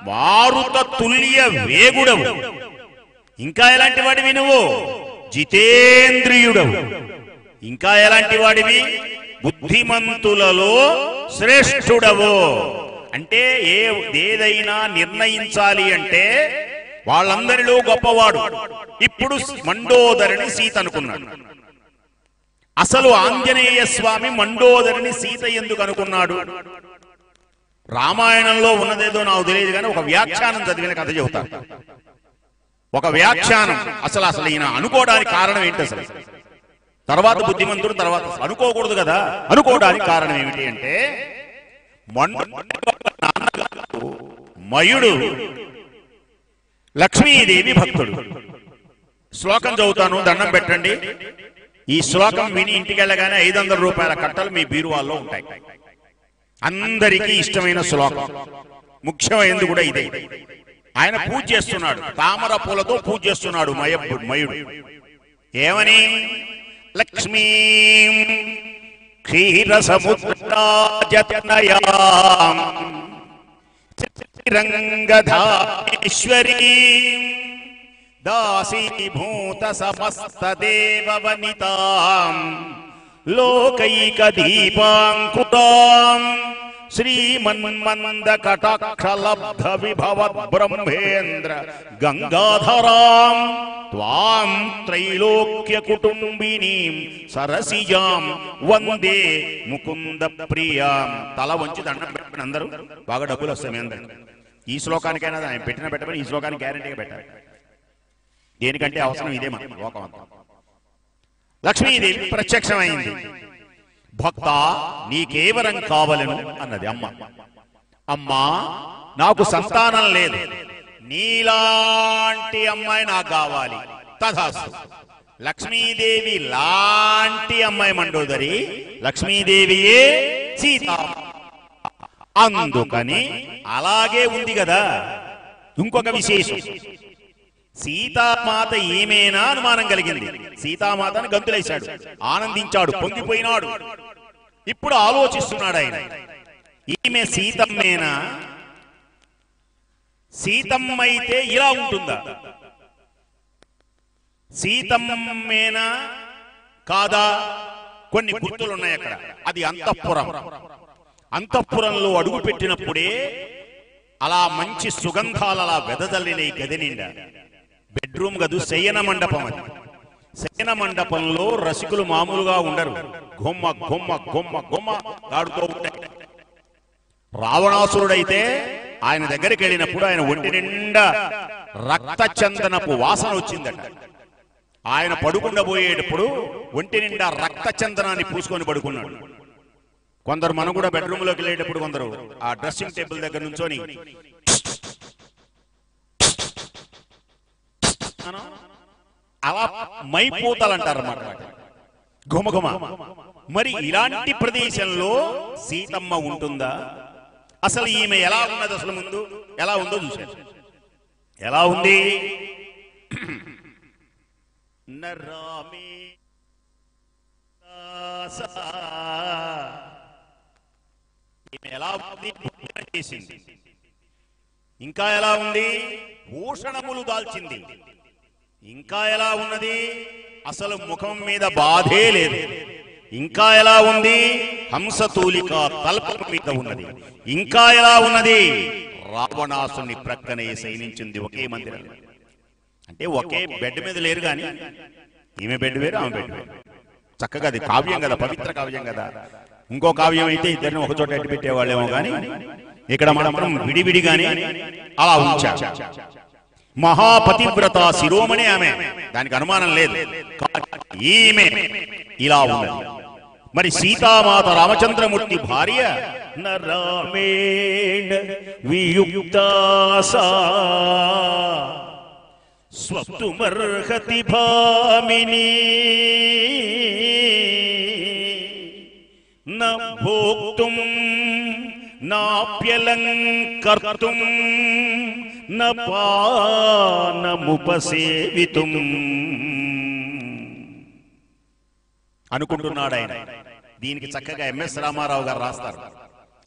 మారుత తుల్య వేగుడవు. ఇంకా ఎలాంటి వాడివి? నువ్వు జితేంద్రియుడవు. ఇంకా ఎలాంటి వాడివి? బుద్ధిమంతులలో శ్రేష్ఠుడవు. అంటే ఏదైనా నిర్ణయించాలి అంటే వాళ్ళందరిలో గొప్పవాడు. ఇప్పుడు మండోదరిని సీత అనుకున్నాడు. అసలు ఆంజనేయ స్వామి మండోదరిని సీత ఎందుకు అనుకున్నాడు? రామాయణంలో ఉన్నదేదో నాకు తెలియదు కానీ ఒక వ్యాఖ్యానం చదివిన కథ చెబుతాను. ఒక వ్యాఖ్యానం. అసలు ఈయన అనుకోవడానికి కారణం ఏంటి? అసలు తర్వాత బుద్ధిమంతుడు, తర్వాత అనుకోకూడదు కదా. అనుకోవడానికి కారణం ఏమిటి అంటే, మయుడు లక్ష్మీదేవి భక్తుడు. శ్లోకం చదువుతాను, దండం పెట్టండి. ఈ శ్లోకం విని ఇంటికి వెళ్ళగానే 500 రూపాయల కట్టలు మీ బీరువాల్లో ఉంటాయి. అందరికీ ఇష్టమైన శ్లోకం, ముఖ్యమైనది కూడా ఇదే. ఆయన పూజ చేస్తున్నాడు, తామర పూలతో పూజ చేస్తున్నాడు మయుడు. ఏమని? లక్ష్మీ క్షీర సముద్రాజతనయాం రంగధామేశ్వరీ దాసీభూత సమస్త దేవవనితాం లోకైక దీపాంకుతాం శ్రీమన్మంద కటాక్షలబ్ధ విభవద్ బ్రహ్మేంద్ర గంగాధరాం త్వాం త్రైలోక్య కుటుంబినీం సరసిజాం వందే ముకుంద ప్రియాం. తల వంచి దండం పెట్టండి అందరూ, బాగా డబ్బులు వస్తాయి మీ అందరూ. ఈ శ్లోకానికైనా ఆయన పెట్టిన పెట్టమని ఈ శ్లోకానికి గ్యారెంటీగా పెట్టాలి. దేనికంటే అవసరం ఇదే మన లోకం అంతా. లక్ష్మీదేవి ప్రత్యక్షమైంది. భక్త నీకేవరం కావలను అన్నది అమ్మ. అమ్మా నాకు సంతానం లేదు, నీలాంటి అమ్మాయి నాకు కావాలి. తథాస్తు. లక్ష్మీదేవి లాంటి అమ్మాయి మండోదరి, లక్ష్మీదేవియే సీత. అందుకని అలాగే ఉంది కదా. ఇంకొక విశేషం, సీతామాత ఏమేనా అనుమానం కలిగింది. సీతామాతని గంతులేశాడు, ఆనందించాడు, పొంగిపోయినాడు. ఇప్పుడు ఆలోచిస్తున్నాడు ఆయన, ఈమె సీతమ్మేనా? సీతమ్మ అయితే ఇలా ఉంటుందా? సీతమ్మేనా కాదా? కొన్ని గుర్తులు ఉన్నాయి అక్కడ. అది అంతఃపురం. అంతఃపురంలో అడుగు పెట్టినప్పుడే అలా మంచి సుగంధాలు అలా వెదజల్లిన ఈ గది నిండా. బెడ్రూమ్ గదు, శయన మండపం. అది శయన మండపంలో రసికులు మామూలుగా ఉండరు. గుమ్మ గుమ్మ గుమ్మ గుమ్మ దాడుతూ ఉంటాయి. రావణాసురుడైతే ఆయన దగ్గరికి వెళ్ళినప్పుడు ఆయన ఒంటి నిండా రక్త చందనపు వాసన వచ్చిందట. ఆయన పడుకుండబోయేటప్పుడు ఒంటి నిండా రక్త చందనాన్ని పూసుకొని పడుకున్నాడు. కొందరు మనం కూడా బెడ్రూమ్ లోకి వెళ్ళేటప్పుడు కొందరు ఆ డ్రెస్సింగ్ టేబుల్ దగ్గర నుంచొని అలా మైపోతాలు అంటారు అన్నమాట, ఘుమఘుమ. మరి ఇలాంటి ప్రదేశంలో సీతమ్మ ఉంటుందా? అసలు ఈమె ఎలా ఉన్నది? అసలు ముందు ఎలా ఉందో చూశాను. ఎలా ఉంది? నరామే ఈమె ఎలా ఉంది? చేసింది. ఇంకా ఎలా ఉంది? భూషణములు దాల్చింది. ఇంకా ఎలా ఉన్నది? అసలు ముఖం మీద బాధే లేదు. ఇంకా ఎలా ఉంది? హంసతూలిక తల్పం మీద ఉన్నది. ఇంకా ఎలా ఉన్నది? రావణాసుని ప్రక్కనే శయనించింది ఒకే మందిరం. అంటే ఒకే బెడ్ మీద లేరు కానీ ఈమె బెడ్ వేరు, ఆమె బెడ్ వేరు. చక్కగా అది కావ్యం కదా, పవిత్ర కావ్యం కదా. ఇంకో కావ్యం అయితే ఇద్దరిని ఒక చోట ఎట్టి పెట్టేవాళ్ళేమో కానీ ఇక్కడ మనం విడివిడిగానే అలా ఉంచా. మహాపతివ్రత శిరోమణి ఆమె, దానికి అనుమానం లేదు. ఈమె ఇలా ఉన్నది. మరి సీతామాత రామచంద్రమూర్తి భార్య నరామేణ వియుక్తాసా స్వప్తుమర్హతి భామిని న భోక్తుం నాప్యలంకర్తుం న పానముపసేవితుం అనుకుంటున్నాడు ఆయన. దీనికి చక్కగా ఎంఎస్ రామారావు గారు రాస్తారు.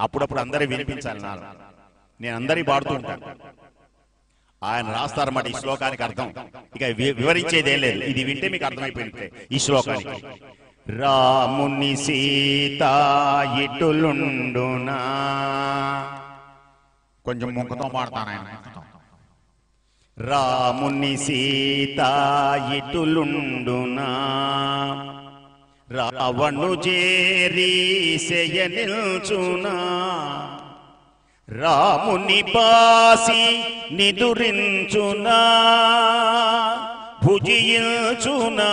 అప్పుడప్పుడు అందరూ వినిపించాలి. నేను అందరి పాడుతూ ఉంటాను. ఆయన రాస్తారన్నమాట ఈ శ్లోకానికి అర్థం. ఇక వివరించేదేం లేదు, ఇది వింటే మీకు అర్థమైపోయింది ఈ శ్లోకానికి. రాముని సీత ఇటులుండునా, కొంచెం ముఖతో పాడతాను ఆయన. రాముని సీత ఇటులుండునా, రావణు చేరి శయనిల్చునా, రాముని బాసి నిదురించునా, భుజించునా,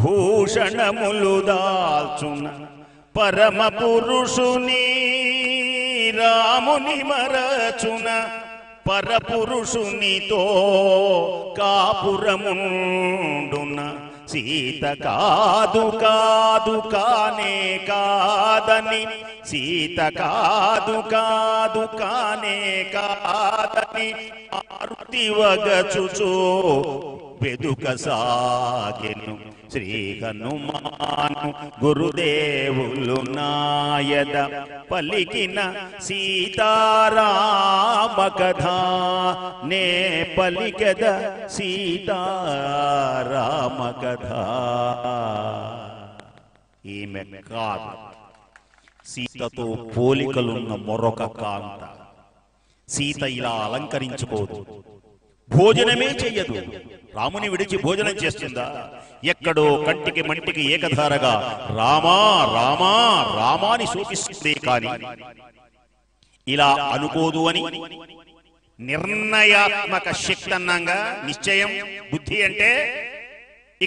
భూషణములు దాల్చున, పరమ పురుషుని రాముని మరచున, పరపురుషునితో కాపురముండున, సీత కాదు కాదు కానే కాదని, సీత కాదు కాదు కానే కాదని ఆరుతి వగచుచో వెదుక సాగెను శ్రీ హనుమాను గురుదేవులు నాయద పలికిన సీతారామ కథ నే పలికద సీతారామ కథ. ఈమె కాదు, సీతతో పోలికలున్న మరొక కాంత. సీత ఇలా అలంకరించుకోదు, భోజనమే చెయ్యదు. రాముని విడిచి భోజనం చేస్తుందా? ఎక్కడో కంటికి మంటికి ఏకధారగా రామా రామా రామాని సూచిస్తుందే కాని ఇలా అనుకోదు అని నిర్ణయాత్మక శక్తి అన్నాగా. నిశ్చయం బుద్ధి అంటే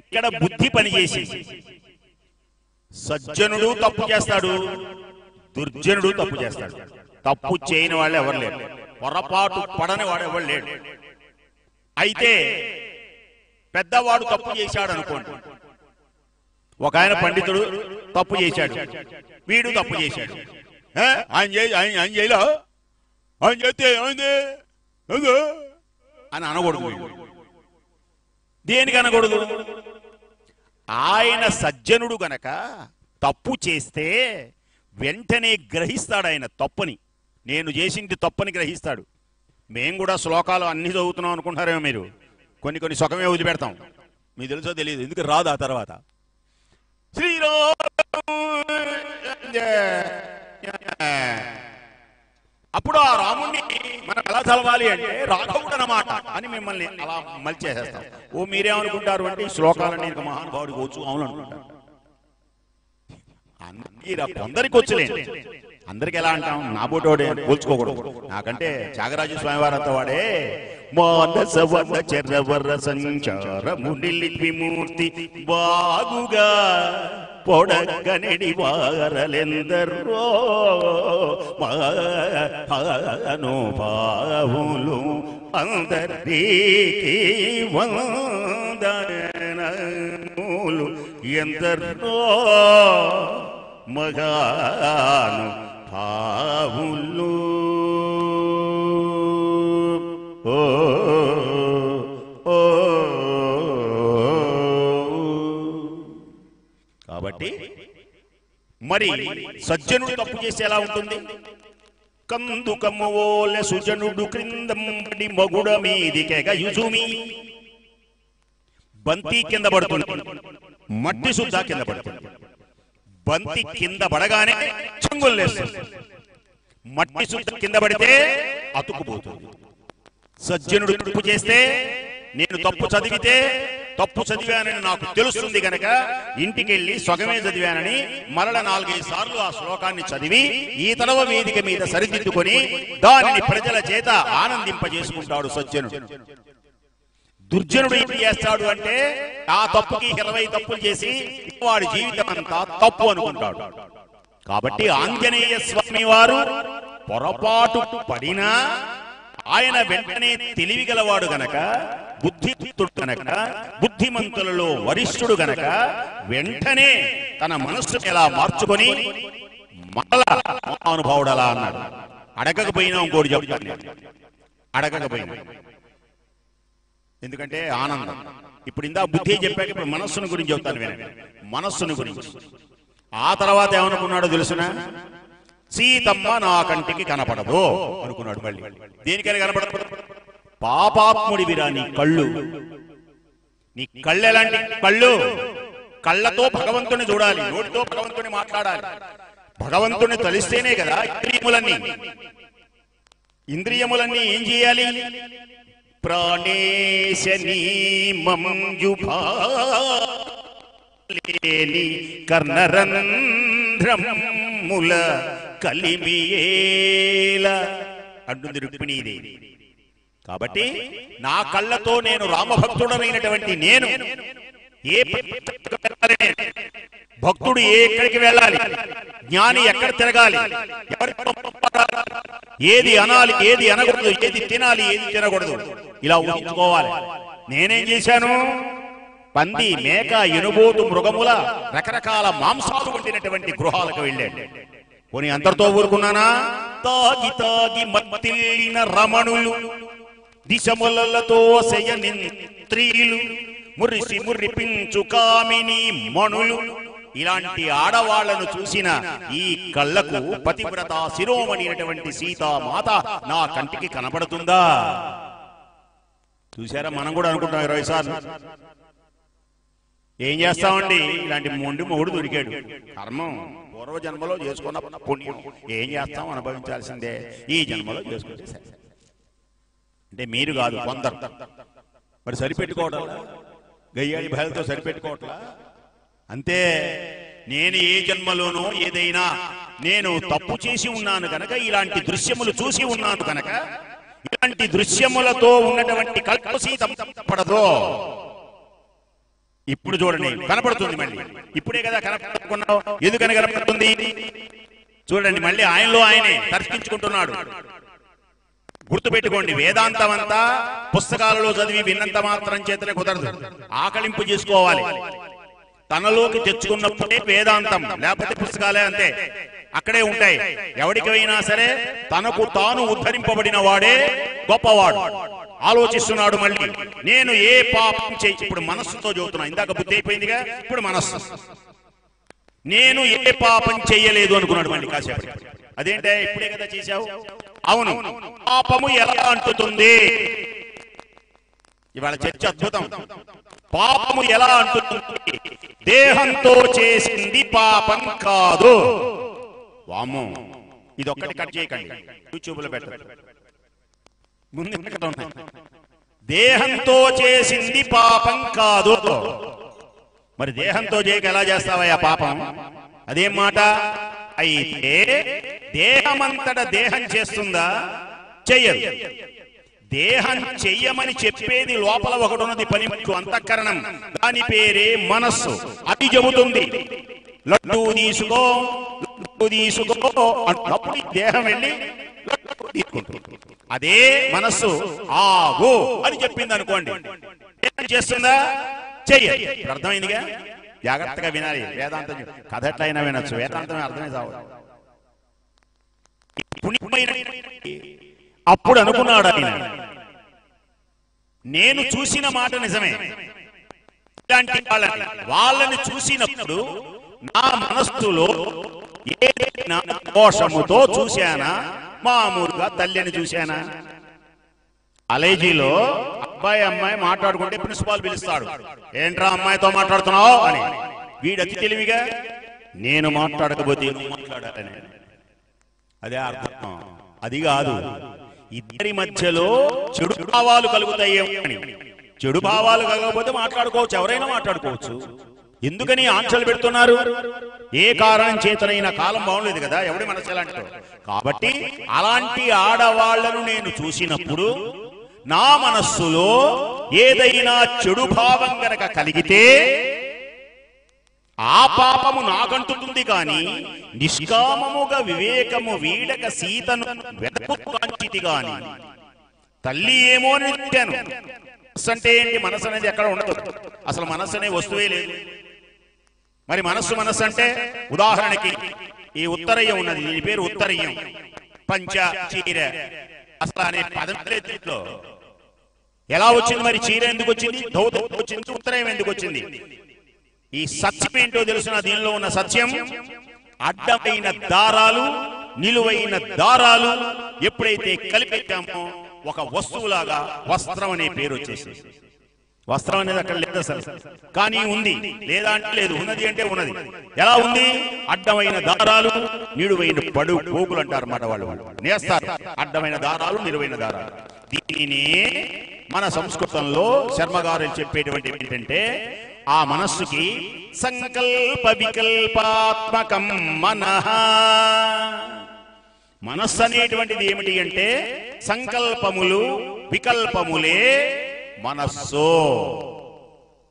ఇక్కడ బుద్ధి పనిచేసింది. సజ్జనుడు తప్పు చేస్తాడు, దుర్జనుడు తప్పు చేస్తాడు. తప్పు చేయని వాళ్ళు ఎవరు లేరు, పొరపాటు పడని వాడు ఎవరు లేడు. అయితే పెద్దవాడు తప్పు చేశాడు అనుకోండి. ఒక ఆయన పండితుడు తప్పు చేశాడు, వీడు తప్పు చేశాడు. ఆయన చేయలా, ఆయన చేస్తే అని అనకూడదు. దేనికి అనకూడదు? ఆయన సజ్జనుడు గనక తప్పు చేస్తే వెంటనే గ్రహిస్తాడు ఆయన తప్పుని. నేను చేసింది తప్పని గ్రహిస్తాడు. మేము కూడా శ్లోకాలు అన్ని చదువుతున్నాం అనుకుంటారేమో మీరు. కొన్ని సుఖమే వదిలిపెడతాం. మీకు తెలుసో తెలియదు, ఎందుకు రాదు ఆ తర్వాత. అప్పుడు ఆ రాముణ్ణి మనం ఎలా చదవాలి అంటే రాఘవుడు అన్నమాట అని మిమ్మల్ని అలా మలిచేసేస్తాం. ఓ మీరేమనుకుంటారు అంటే ఈ శ్లోకాలన్నీ ఇంకా మహానుభావుడికి వచ్చు అవును అనుకుంటారు. కొందరికి వచ్చులేండి, అందరికి ఎలా అంటాం? నా బోటోడే పోల్చుకోకూడదు. నాకంటే త్యాగరాజు స్వామివారంత వాడే మానసవన చరవర సంచారము నిలిపిమూర్తి బాగుగా పొడగనెడి వారలెందరో మహానుభావులు అందరికీ వందనములు ఎందరో మహానుభావులు. ఓ కాబట్టి మరి సజ్జనుడు తప్పు చేసి ఎలా ఉంటుంది? కందుకమ్మోల సుజనుడు క్రిందంబడి మగుడ మీదికెగయుజుమి. బంతి కింద పడుతుంది, మట్టి సుద్ధా కింద పడుతుంది. బంతి కింద పడగానే చెంగులేస్తుంది, మట్టి సుద్ధ కింద పడితే అతుకుపోతుంది. సజ్జనుడు తప్పు చేస్తే, నేను తప్పు చదివితే తప్పు చదివానని నాకు తెలుస్తుంది గనక ఇంటికి వెళ్ళి సగమే చదివానని మరల 4-5 సార్లు ఆ శ్లోకాన్ని చదివి ఈ తడవ వేదిక మీద సరిదిద్దుకొని దానిని ప్రజల చేత ఆనందింపజేసుకుంటాడు సజ్జనుడు. దుర్జనుడు ఏం చేస్తాడు అంటే ఆ తప్పుకి 20 తప్పులు చేసి వాడి జీవితం అంతా తప్పు అనుకుంటాడు. కాబట్టి ఆంజనేయ స్వామి వారు పొరపాటు పడినా ఆయన వెంటనే తెలివిగలవాడు గనక, బుద్ధిమంతుడు గనక, బుద్ధిమంతులలో వరిష్ఠుడు గనక వెంటనే తన మనస్సు ఎలా మార్చుకొని మరలా మహానుభావుడు అలా అన్నాడు. అడగకపోయినా ఇంకోటి చెప్తాను నేను, అడగకపోయినా. ఎందుకంటే ఆనందం. ఇప్పుడు ఇందా బుద్ధి చెప్పాక ఇప్పుడు మనస్సును గురించి చెప్తాను వినండి. మనస్సును గురించి ఆ తర్వాత ఏమనుకున్నాడో తెలుసునా? సీతమ్మ నా కంటికి కనపడదు అనుకున్నాడు. మళ్ళీ దేనికని కనపడదు? పాపాత్ముడివిరా నీ కళ్ళు. నీ కళ్ళు ఎలాంటి కళ్ళు? కళ్ళతో భగవంతుని చూడాలి, నోటితో భగవంతుని మాట్లాడాలి. భగవంతుని తలిస్తేనే కదా ఇంద్రియములన్నీ ఏం చేయాలి? ప్రాణేశని మంజుభాలేని కర్ణరంధ్రముల కలిమియేల అంటుంది రుక్మిణీదేవి. కాబట్టి నా కళ్ళతో నేను రామభక్తుడమైనటువంటి నేను ఏ భక్తుడు ఎక్కడికి వెళ్ళాలి, జ్ఞాని ఎక్కడ తిరగాలి, ఏది అనాలి, ఏది అనకూడదు, ఏది తినాలి, ఏది తినకూడదు, ఇలా ఊహించుకోవాలి. నేనేం చేశాను? పంది, మేక, ఎనుబోతు మృగముల రకరకాల మాంసాలు వండినటువంటి గృహాలకు వెళ్ళాడు. పోనీ అంతటితో ఊరుకున్నానా? తాగి తాగి మత్తిల్లిన రమణులు, దిశములతో శయని స్త్రీలు, మురిసి మురిపించు కామిని మణులు, ఇలాంటి ఆడవాళ్లను చూసిన ఈ కళ్ళకు పతివ్రత శిరోమణి అయినటువంటి సీతామాత నా కంటికి కనబడుతుందా? చూసారా? మనం కూడా అనుకుంటాం 20 సార్లు. ఏం చేస్తామండి? ఇలాంటి మొండి మొగుడు దొరికాడు. కర్మం పూర్వ జన్మలో చేసుకున్న పుణ్యం. ఏం చేస్తాం? అనుభవించాల్సిందే. ఈ జన్మలో చేసుకుంటే అంటే మీరు కాదు, కొందరు. మరి సరిపెట్టుకోవట్లా, గయ్యాడి భయాలతో సరిపెట్టుకోవట్లా. అంతే నేను ఏ జన్మలోనో ఏదైనా నేను తప్పు చేసి ఉన్నాను కనుక, ఇలాంటి దృశ్యములు చూసి ఉన్నాను కనుక, ఇలాంటి దృశ్యములతో ఉన్నటువంటి కల్పసీత పడదో. ఇప్పుడు చూడండి కనపడుతుంది, మళ్ళీ ఇప్పుడే కదా కనపడుకున్నావు, ఎందుకని కనపడుతుంది చూడండి. మళ్ళీ ఆయనలో ఆయనే తర్కించుకుంటున్నాడు. గుర్తుపెట్టుకోండి, వేదాంతం అంతా పుస్తకాలలో చదివి విన్నంత మాత్రం చేతనే కుదరదు, ఆకలింపు చేసుకోవాలి. తనలోకి తెచ్చుకున్నప్పుడే వేదాంతం, లేకపోతే పుస్తకాలే అంతే, అక్కడే ఉంటాయి. ఎవరికైనా సరే తనకు తాను ఉద్ధరింపబడిన వాడే గొప్పవాడు. ఆలోచిస్తున్నాడు మళ్ళీ, నేను ఏ పాపం చేయి. ఇప్పుడు మనస్సుతో చదువుతున్నా, ఇందాక బుద్ధి అయిపోయిందిగా, ఇప్పుడు మనస్సు. నేను ఏ పాపం చెయ్యలేదు అనుకున్నాడు మళ్ళీ కాసేపు. అదేంటే ఇప్పుడే కదా చేశావు. అవును, పాపము ఎలా అంటుతుంది? ఇవాళ చర్చ అద్భుతం. పాపము ఎలా అంటుతుంది? దేహంతో చేసింది పాపం కాదు. వామ్మో, ఇది ఒక్కటి కట్ చేయకండి, యూట్యూబ్ లో పెట్టండి. ముందు ఎక్కడ ఉన్నాయి? దేహంతో చేసింది పాపం కాదు. మరి దేహంతో చేయక ఎలా చేస్తావయ్యా పాపం? అదేం మాట? అయితే దేహమంతట దేహం చేస్తుందా? చెయ్యదు. దేహం చెయ్యమని చెప్పేది లోపల ఒకటి ఉన్నది, పనిముట్టు అంతఃకరణం, దాని పేరే మనస్సు. అది చెబుతుంది లడ్డూ తీసుకో, లడ్డూ తీసుకో అన్నప్పుడు దేహం వెళ్ళి లడ్డూ తీసుకుంటుంది. అదే మనస్సు ఆగు అని చెప్పింది అనుకోండి, ఏం చేస్తుందా? చెయ్యదు. అర్థమైందిగా? జాగ్రత్తగా వినాలి. వేదాంతం కథ ఎట్లయినా వినొచ్చు, వేదాంతమే అర్థమే కావాలి. అప్పుడు అనుకున్నాడు ఆయన, నేను చూసిన మాట నిజమే. ఇలాంటి వాళ్ళని చూసినప్పుడు నా మనస్సులో ఏదైనా దోషముతో చూశానా? మామూలుగా తల్లిని చూశానా? కాలేజీలో అబ్బాయి అమ్మాయి మాట్లాడుకుంటే ప్రిన్సిపాల్ పిలుస్తాడు, ఏంట్రా అమ్మాయితో మాట్లాడుతున్నావు అని. వీడు అతి తెలివిగా, నేను మాట్లాడకపోతే నువ్వు మాట్లాడాలని. అదే అర్థం. అది కాదు, ఇద్దరి మధ్యలో చెడు భావాలు కలుగుతాయి అని. చెడు భావాలు కలగకపోతే మాట్లాడుకోవచ్చు, ఎవరైనా మాట్లాడుకోవచ్చు. ఎందుకని ఆంక్షలు పెడుతున్నారు? ఏ కారణం చేతనైనా కాలం బాగుండేది కదా, ఎవడి మనసు ఎలాంటిదో. కాబట్టి అలాంటి ఆడవాళ్లను నేను చూసినప్పుడు నా మనస్సులో ఏదైనా చెడు భావం గనక కలిగితే ఆ పాపము నాకంటుతుంది. కానీ నిష్కామముగా వివేకము వీడక సీతను వెతకుకాంచితి గాని తల్లి ఏమో అని చెప్పాను. మనస్సు అంటే ఏంటి? మనస్సు అనేది ఎక్కడ ఉండదు, అసలు మనస్సు అనే వస్తువే లేదు. మరి మనస్సు మనస్సు అంటే, ఉదాహరణకి ఈ ఉత్తరయ్యం ఉన్నది, దీని పేరు ఉత్తరయ్యం. పంచ చీర అసలు అనే పదంలో ఎలా వచ్చింది? మరి చీర ఎందుకు వచ్చింది? ధౌతం వచ్చింది, ఉత్తరయ్యం ఎందుకు వచ్చింది? ఈ సత్యం ఏంటో తెలుసునా? దీనిలో ఉన్న సత్యం, అడ్డమైన దారాలు నిలువైన దారాలు ఎప్పుడైతే కలిపెట్టామో ఒక వస్తువులాగా వస్త్రం అనే పేరు వచ్చేసి. వస్త్రం అనేది అక్కడ లేదు అసలు, కానీ ఉంది. లేదా అంటే లేదు, ఉన్నది అంటే ఉన్నది. ఎలా ఉంది? అడ్డమైన దారాలు నిలువైన పోగులు అంటారు అన్నమాట. వాళ్ళు నేస్తారు అడ్డమైన దారాలు నిలువైన దారాలు. దీనినే మన సంస్కృతంలో శర్మగారు చెప్పేటువంటి ఏంటంటే, ఆ మనస్సుకి సంకల్ప వికల్పాత్మకం మనః. మనస్సు అనేటువంటిది ఏమిటి అంటే, సంకల్పములు వికల్పములే మనస్సు.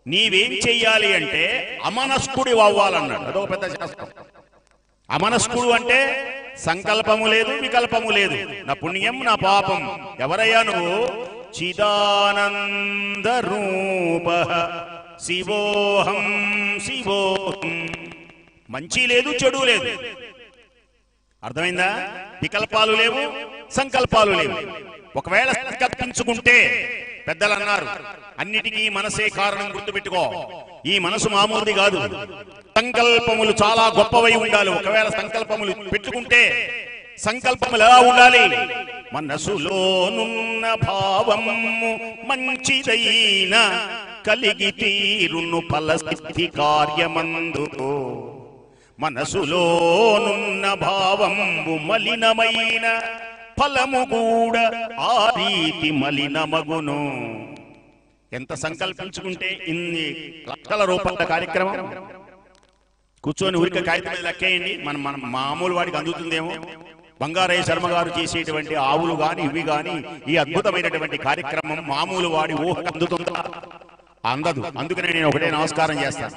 నీవేం చెయ్యాలి అంటే అమనస్కుడి అవ్వాలన్నాడు. అదొక పెద్ద శాస్త్రం. అమనస్కుడు అంటే సంకల్పము లేదు, వికల్పము లేదు. నా పుణ్యం నా పాపం. ఎవరయ్యా నువ్వు? చిదానంద రూప శివోహం శివోహం. మంచి లేదు, చెడు లేదు. అర్థమైందా? వికల్పాలు లేవు, సంకల్పాలు లేవు. ఒకవేళ సంకల్పించుకుంటే, పెద్దలు అన్నారు, అన్నిటికీ మనసే కారణం. గుర్తుపెట్టుకో, ఈ మనసు మామూలుది కాదు. సంకల్పములు చాలా గొప్పవై ఉండాలి. ఒకవేళ సంకల్పములు పెట్టుకుంటే, సంకల్పములు ఎలా ఉండాలి? మనసులోనున్న భావము మంచిదైన కలిగి తీరును ఫలసిద్ధి కార్యమందు. మనసులోనున్న భావంబు మలినమైన ఫలము కూడా ఆ రీతి మలినమగును. ఎంత సంకల్పించుకుంటే ఇన్ని లక్షల రూపాయల కార్యక్రమం. కూర్చొని ఊరికే కాగితం మీద లెక్కేయండి, మన మామూలు వాడికి అందుతుందేమో. బంగారయ్య శర్మ గారు చేసేటువంటి ఆవులు గాని ఇవి గాని ఈ అద్భుతమైనటువంటి కార్యక్రమం మామూలు వాడి ఊహకు అందుతుందా? అందదు. అందుకనే నేను ఒకటే నమస్కారం చేస్తాను.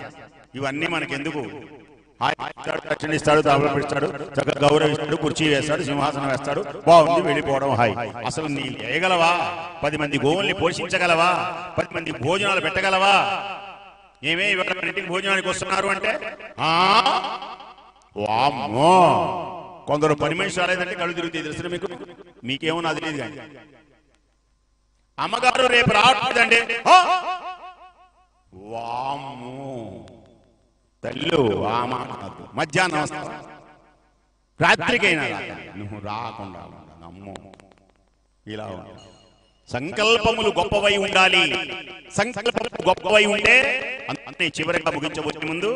ఇవన్నీ మనకెందుకు? దక్షిణ ఇస్తాడు, తాళం పెడతాడు, చక్కగా గౌరవిస్తాడు, కుర్చీ వేస్తాడు, సింహాసనం వేస్తాడు, బాగుంది, వెళ్ళిపోవడం హాయ్. అసలు నీ లేయగలవా? 10 మంది గోవుల్ని పోషించగలవా? 10 మంది భోజనాలు పెట్టగలవా? ఏమే ఇవాళ మన ఇంటికి భోజనానికి వస్తున్నారు అంటే వామ్మో, కొందరు 10 మనిషి రాలేదంటే కళ్ళు తిరుగుతాయి. తెలుసు మీకు? మీకేమో నాకు తెలియదు కానీ అమ్మగారు రేపు రావట్లేదండి, వామ్మో తల్లు వామా మధ్యాహ్నం వస్తా, రాత్రికైనా నువ్వు రాకుండా అమ్మో. ఇలా సంకల్పములు గొప్పవై ఉండాలి. సంకల్పము గొప్పవై ఉంటే అంతే. చివరిగా ముగించబోయే ముందు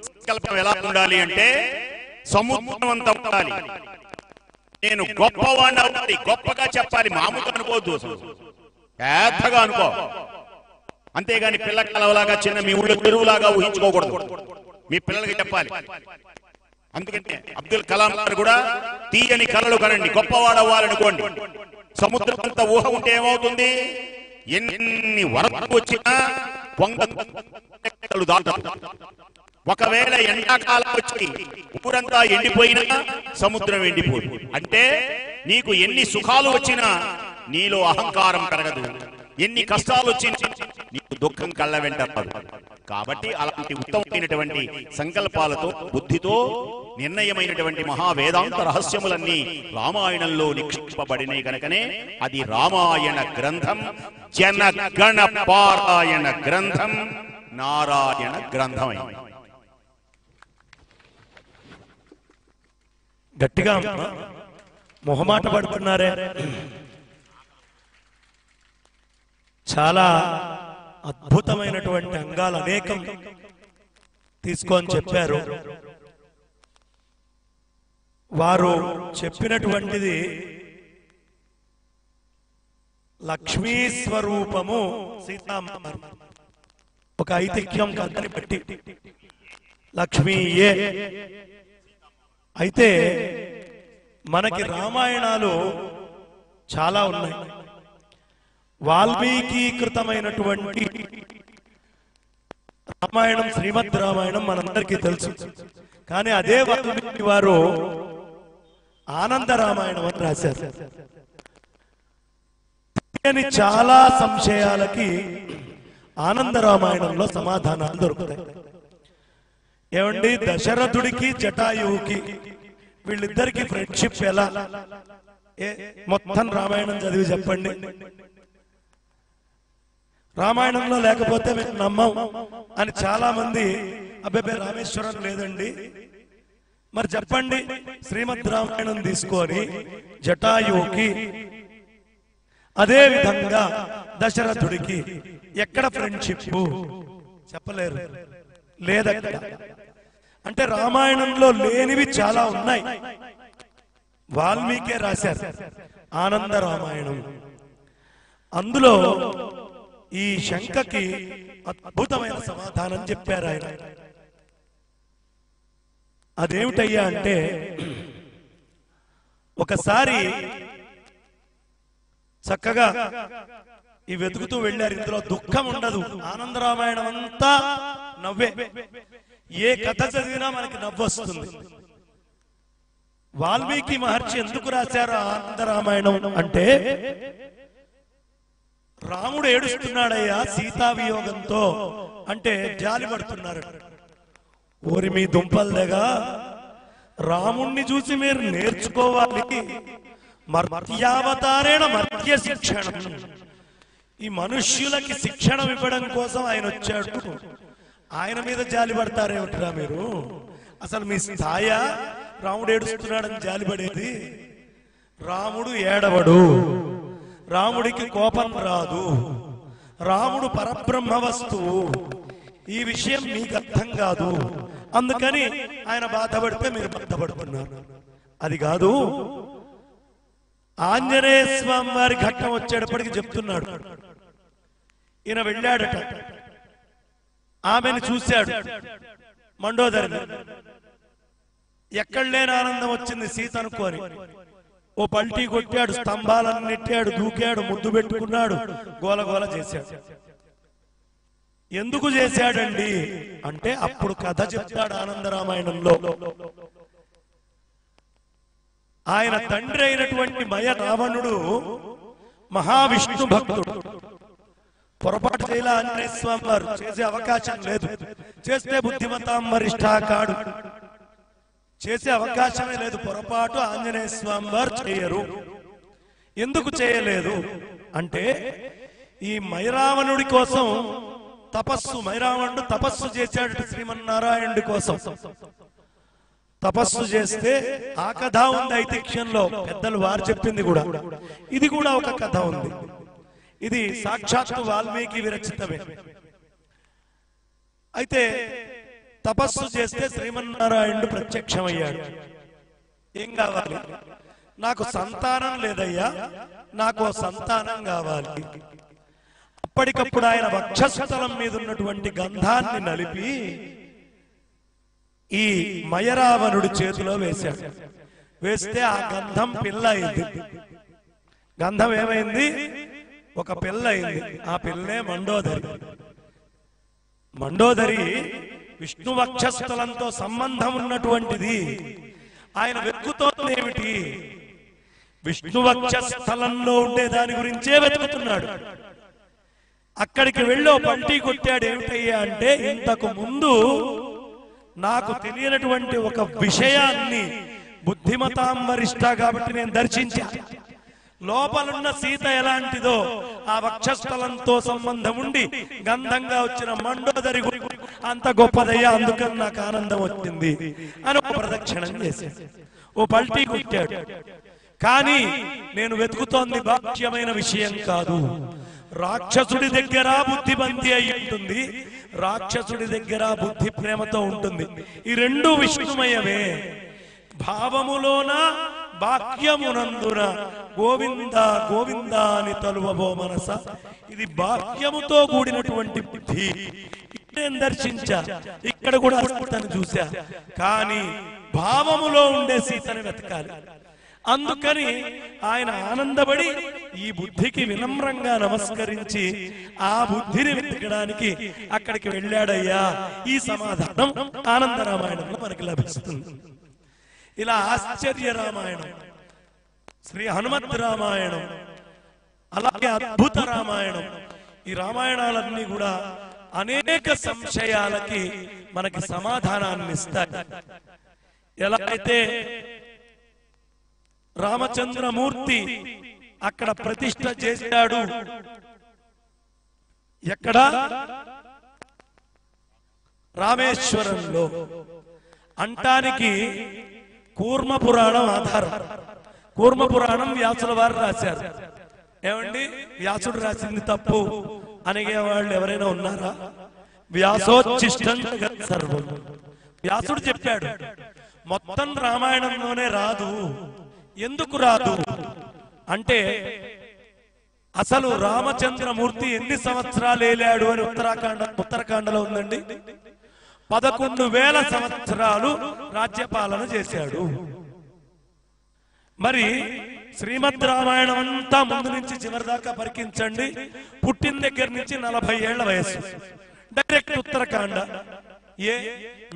సంకల్పం ఎలా ఉండాలి అంటే సముద్రవంతం ఉండాలి. నేను గొప్పవాడిని అవ్వాలి, గొప్పగా చెప్పాలి, మామూలుగా అనుకోవద్దు, అసలు పెద్దగా అనుకో. అంతేగాని పిల్ల కలవలాగా చిన్న మీ ఊళ్ళో చెరువులాగా ఊహించుకోకూడదు. మీ పిల్లలకి చెప్పాలి. అందుకంటే అబ్దుల్ కలాం గారు కూడా తీయని కలలు కనండి, గొప్పవాడవ్వాలనుకోండి. సముద్రం అంత ఊహ ఉంటే ఏమవుతుంది? ఎన్ని వరదలు వచ్చినా కొంగలు దాటారు. ఒకవేళ ఎండాకాలం వచ్చి ఊరంతా ఎండిపోయినా సముద్రం ఎండిపోదు. అంటే నీకు ఎన్ని సుఖాలు వచ్చినా నీలో అహంకారం కలగదు, ఎన్ని కష్టాలు వచ్చినా నీకు దుఃఖం కళ్ళ వెంట పడదు. కాబట్టి అలాంటి ఉత్తమమైనటువంటి సంకల్పాలతో, బుద్ధితో నిర్ణయమైనటువంటి మహావేదాంత రహస్యములన్నీ రామాయణంలో నిక్షిప్తపడినాయి కనుకనే అది రామాయణ గ్రంథం, జనగణ పారాయణ గ్రంథం, నారాయణ గ్రంథమై. గట్టిగా మొహమాట పడుతున్నారే. చాలా అద్భుతమైనటువంటి అంగాలు అనేకం తీసుకొని చెప్పారు. వారు చెప్పినటువంటిది లక్ష్మీ స్వరూపము సీతామ్మ. ఒక ఐతిహ్యం కథని బట్టి లక్ష్మీయే. అయితే మనకి రామాయణాలు చాలా ఉన్నాయి. వాల్మీకీకృతమైనటువంటి రామాయణం, శ్రీమద్ రామాయణం మనందరికీ తెలుసు. కానీ అదే వాల్మీకి వారు ఆనంద రామాయణం అని రాశారు. చాలా సంశయాలకి ఆనంద రామాయణంలో సమాధానాలు దొరుకుతాయి. ఏమండి, దశరథుడికి జటాయువుకి వీళ్ళిద్దరికి ఫ్రెండ్షిప్ ఎలా? మొత్తం రామాయణం చదివి చెప్పండి. రామాయణంలో లేకపోతే మేము నమ్మం అని చాలా మంది. అబ్బాయి రామేశ్వరం లేదండి, మరి చెప్పండి. శ్రీమద్ రామాయణం తీసుకొని జటాయువుకి, అదే విధంగా దశరథుడికి ఎక్కడ ఫ్రెండ్షిప్ చెప్పలేరు, లేదక్కడ. అంటే రామాయణంలో లేనివి చాలా ఉన్నాయి. వాల్మీకే రాశారు ఆనంద రామాయణం. అందులో ఈ శంకకి అద్భుతమైన సమాధానం చెప్పారు ఆయన. అదేమిటయ్యా అంటే, ఒకసారి చక్కగా ఈ వెతుకుతూ వెళ్ళారు. ఇందులో దుఃఖం ఉండదు. ఆనంద రామాయణం అంతా నవ్వే. ఏ కథ చదివినా మనకి నవ్వొస్తుంది. వాల్మీకి మహర్షి ఎందుకు రాశారు ఆనంద రామాయణం అంటే, రాముడు ఏడుస్తున్నాడయ్యా సీతా వియోగంతో అంటే జాలి పడుతున్నారు. ఓరి మీ దుంపల్దేగా, రాముణ్ణి చూసి మీరు నేర్చుకోవాలి. మర్త్యావతారేణ మర్త్య శిక్షణం. ఈ మనుష్యులకి శిక్షణ ఇవ్వడం కోసం ఆయన వచ్చాడు. ఆయన మీద జాలి పడతారేమిట్రా మీరు? అసలు మీ స్థాయి రాముడు ఏడుస్తున్నాడని జాలి పడేది? రాముడు ఏడవడు, రాముడికి కోపం రాదు, రాముడు పరబ్రహ్మ వస్తువు. ఈ విషయం మీకు అర్థం కాదు, అందుకని ఆయన బాధపడితే మీరు బాధపడుతున్నారు. అది కాదు. ఆంజనేయ స్వామి వారి ఘట్టం వచ్చేటప్పటికి చెప్తున్నాడు. ఈయన వెళ్ళాడట, ఆమెను చూశాడు. మండోదరి ఎక్కడ లేని ఆనందం వచ్చింది సీత అనుకోని. ఓ పల్టీ కొట్టాడు, స్తంభాలను నెట్టాడు, దూకాడు, ముద్దు పెట్టుకున్నాడు, గోలగోల చేశాడు. ఎందుకు చేశాడండి అంటే అప్పుడు కథ చెప్తాడు ఆనందరామాయణంలో. ఆయన తండ్రి అయినటువంటి మయ రావణుడు మహావిష్ణు భక్తుడు. పొరపాటు చేయాల ఆంజనేయ స్వామి వారు చేసే అవకాశం లేదు. చేస్తే బుద్ధిమతాం వరిష్ఠా కాడు, చేసే అవకాశమే లేదు. పొరపాటు ఆంజనేయ స్వామి వారు చేయరు. ఎందుకు చేయలేదు అంటే ఈ మైరావణుడి కోసం తపస్సు, మైరావణుడు తపస్సు చేశాడు శ్రీమన్నారాయణుడి కోసం. తపస్సు చేస్తే ఆ కథ ఉంది ఐతిహ్యంలో, పెద్దలు వారు చెప్పింది కూడా. ఇది కూడా ఒక కథ ఉంది. ఇది సాక్షాత్తు వాల్మీకి విరచితమే. అయితే తపస్సు చేస్తే శ్రీమన్నారాయణుడు ప్రత్యక్షమయ్యాడు. ఏం కావాలి? నాకు సంతానం లేదయ్యా, నాకు సంతానం కావాలి. అప్పటికప్పుడు ఆయన వక్షస్థలం మీద ఉన్నటువంటి గంధాన్ని నలిపి ఈ మయరావణుడి చేతిలో వేశాడు. వేస్తే ఆ గంధం పిల్ల అయింది. గంధం ఏమైంది? ఒక పిల్ల అయింది. ఆ పిల్లే మండోదరి. మండోదరి విష్ణు వక్షస్థలంతో సంబంధం ఉన్నటువంటిది. ఆయన వెతుకుతోంది ఏమిటి? విష్ణు వక్షస్థలంలో ఉండే దాని గురించే వెతుకుతున్నాడు. అక్కడికి వెళ్ళి పంటి కొట్టాడు. ఏమిటయ్యా అంటే, ఇంతకు ముందు నాకు తెలియనటువంటి ఒక విషయాన్ని బుద్ధిమతాం వరిష్ఠ కాబట్టి నేను దర్శించా. లోపలున్న సీత ఎలాంటిదో ఆ వక్షస్థలంతో సంబంధం ఉండి గంధంగా వచ్చిన మండోదరి అంత గొప్పదయ్యా, అందుకని నాకు ఆనందం వచ్చింది అని ఒక ప్రదక్షిణం చేశాడు. ఓ పల్టీ కొట్టాడు. కానీ నేను వెతుకుతోంది బాహ్యమైన విషయం కాదు. రాక్షసుడి దగ్గర బుద్ధి బంతి అయి ఉంటుంది, రాక్షసుడి దగ్గర బుద్ధి ప్రేమతో ఉంటుంది. ఈ రెండు విష్ణుమయమే. భావములోన బాహ్యమునందున గోవింద గోవింద అని తలువబో మనస. ఇది బాహ్యముతో కూడినటువంటి బుద్ధి. నేను దర్శించా, ఇక్కడ కూడా సీతను చూశా. కానీ భావములో ఉండే సీతను వెతకాలి. అందుకని ఆయన ఆనందపడి ఈ బుద్ధికి వినమ్రంగా నమస్కరించి ఆ బుద్ధిని వెతకడానికి అక్కడికి వెళ్ళాడయ్యా. ఈ సమాధానం ఆనంద రామాయణంలో మనకి లభిస్తుంది. ఇలా ఆశ్చర్య రామాయణం, శ్రీ హనుమత్ రామాయణం, అలాగే అద్భుత రామాయణం, ఈ రామాయణాలన్నీ కూడా అనేక సంశయాలకి మనకి సమాధానాన్ని ఇస్తాయి. ఎలా అయితే రామచంద్రమూర్తి అక్కడ ప్రతిష్ఠ చేశాడు, ఎక్కడ? రామేశ్వరంలో. అంటానికి కూర్మ పురాణం ఆధారం. కూర్మ పురాణం వ్యాసుల వారు రాశారు. ఏమండి, వ్యాసుడు రాసింది తప్పు అనిగే వాళ్ళు ఎవరైనా ఉన్నారా? వ్యాసోచ్చిష్టం సర్వం. వ్యాసుడు చెప్పాడు, మొత్తం రామాయణంలోనే రాదు. ఎందుకు రాదు అంటే, అసలు రామచంద్రమూర్తి ఎన్ని సంవత్సరాలు ఏలాడు అని ఉత్తరాఖండలో ఉందండి. 11,000 సంవత్సరాలు రాజ్యపాలన చేశాడు. మరి శ్రీమద్ రామాయణం అంతా ముందు నుంచి చివరి దాకా పరికించండి. పుట్టిన దగ్గర నుంచి 40 ఏళ్ల వయస్సు. డైరెక్ట్ ఉత్తరాఖండ.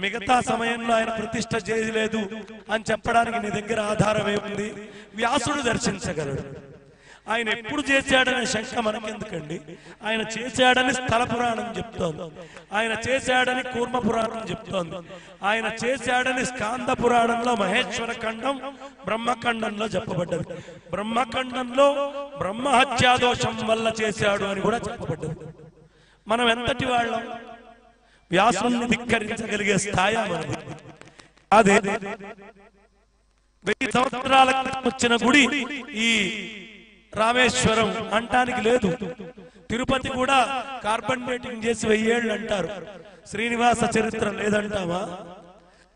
మిగతా సమయంలో ఆయన ప్రతిష్ఠ చేయలేదు అని చెప్పడానికి నీ దగ్గర ఆధారం ఏముంది? వ్యాసుడు దర్శించగలడు. ఆయన ఎప్పుడు చేశాడనే శంక మనకెందుకండి? ఆయన చేశాడని స్థల పురాణం చెప్తోంది, ఆయన చేశాడని కూర్మ పురాణం చెప్తోంది, ఆయన చేశాడని స్కాంద పురాణంలో మహేశ్వర ఖండం బ్రహ్మఖండంలో చెప్పబడ్డది. బ్రహ్మఖండంలో బ్రహ్మహత్యాదోషం వల్ల చేశాడు అని కూడా చెప్పబడ్డది. మనం ఎంతటి వాళ్ళం? వ్యాసుని ధిక్కరించగలిగే స్థాయి మనది. అదే 1000 సంవత్సరాల క్రితం వచ్చిన గుడి ఈ రామేశ్వరం అంటానికి లేదు. తిరుపతి కూడా కార్బన్ డేటింగ్ చేసి 1000 ఏళ్ళు అంటారు. శ్రీనివాస చరిత్ర లేదంటావా?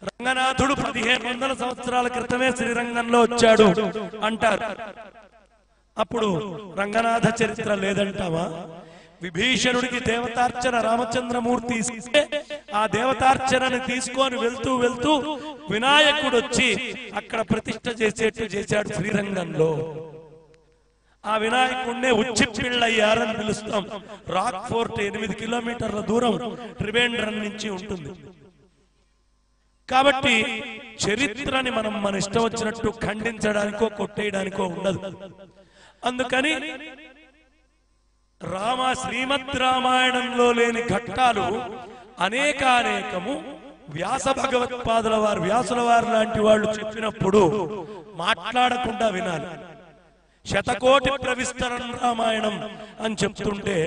రంగనాథుడు 1500 సంవత్సరాల క్రితమే శ్రీరంగంలో వచ్చాడు అంటారు. అప్పుడు రంగనాథ చరిత్ర లేదంటావా? విభీషణుడికి దేవతార్చన రామచంద్రమూర్తి ఇస్తే ఆ దేవతార్చనని తీసుకొని వెళ్తూ వెళ్తూ వినాయకుడు వచ్చి అక్కడ ప్రతిష్ఠ చేసేట్టు చేశాడు శ్రీరంగంలో. ఆ వినాయకుడినే ఉచ్చిపిళ్ళయ్యారని పిలుస్తాం. రాక్ ఫోర్ట్ 8 కిలోమీటర్ల దూరం త్రివేంద్రం నుంచి ఉంటుంది. కాబట్టి చరిత్రని మనం మన ఇష్టం వచ్చినట్టు ఖండించడానికో కొట్టేయడానికో ఉండదు. అందుకని శ్రీమద్ రామాయణంలో లేని ఘట్టాలు అనేకానేకము వ్యాస భగవత్పాదుల వారు, వ్యాసుల వారు లాంటి వాళ్ళు చెప్పినప్పుడు మాట్లాడకుండా వినాలి. శతకోటి ప్రవిస్తరణ రామాయణం అని చెప్తుంటే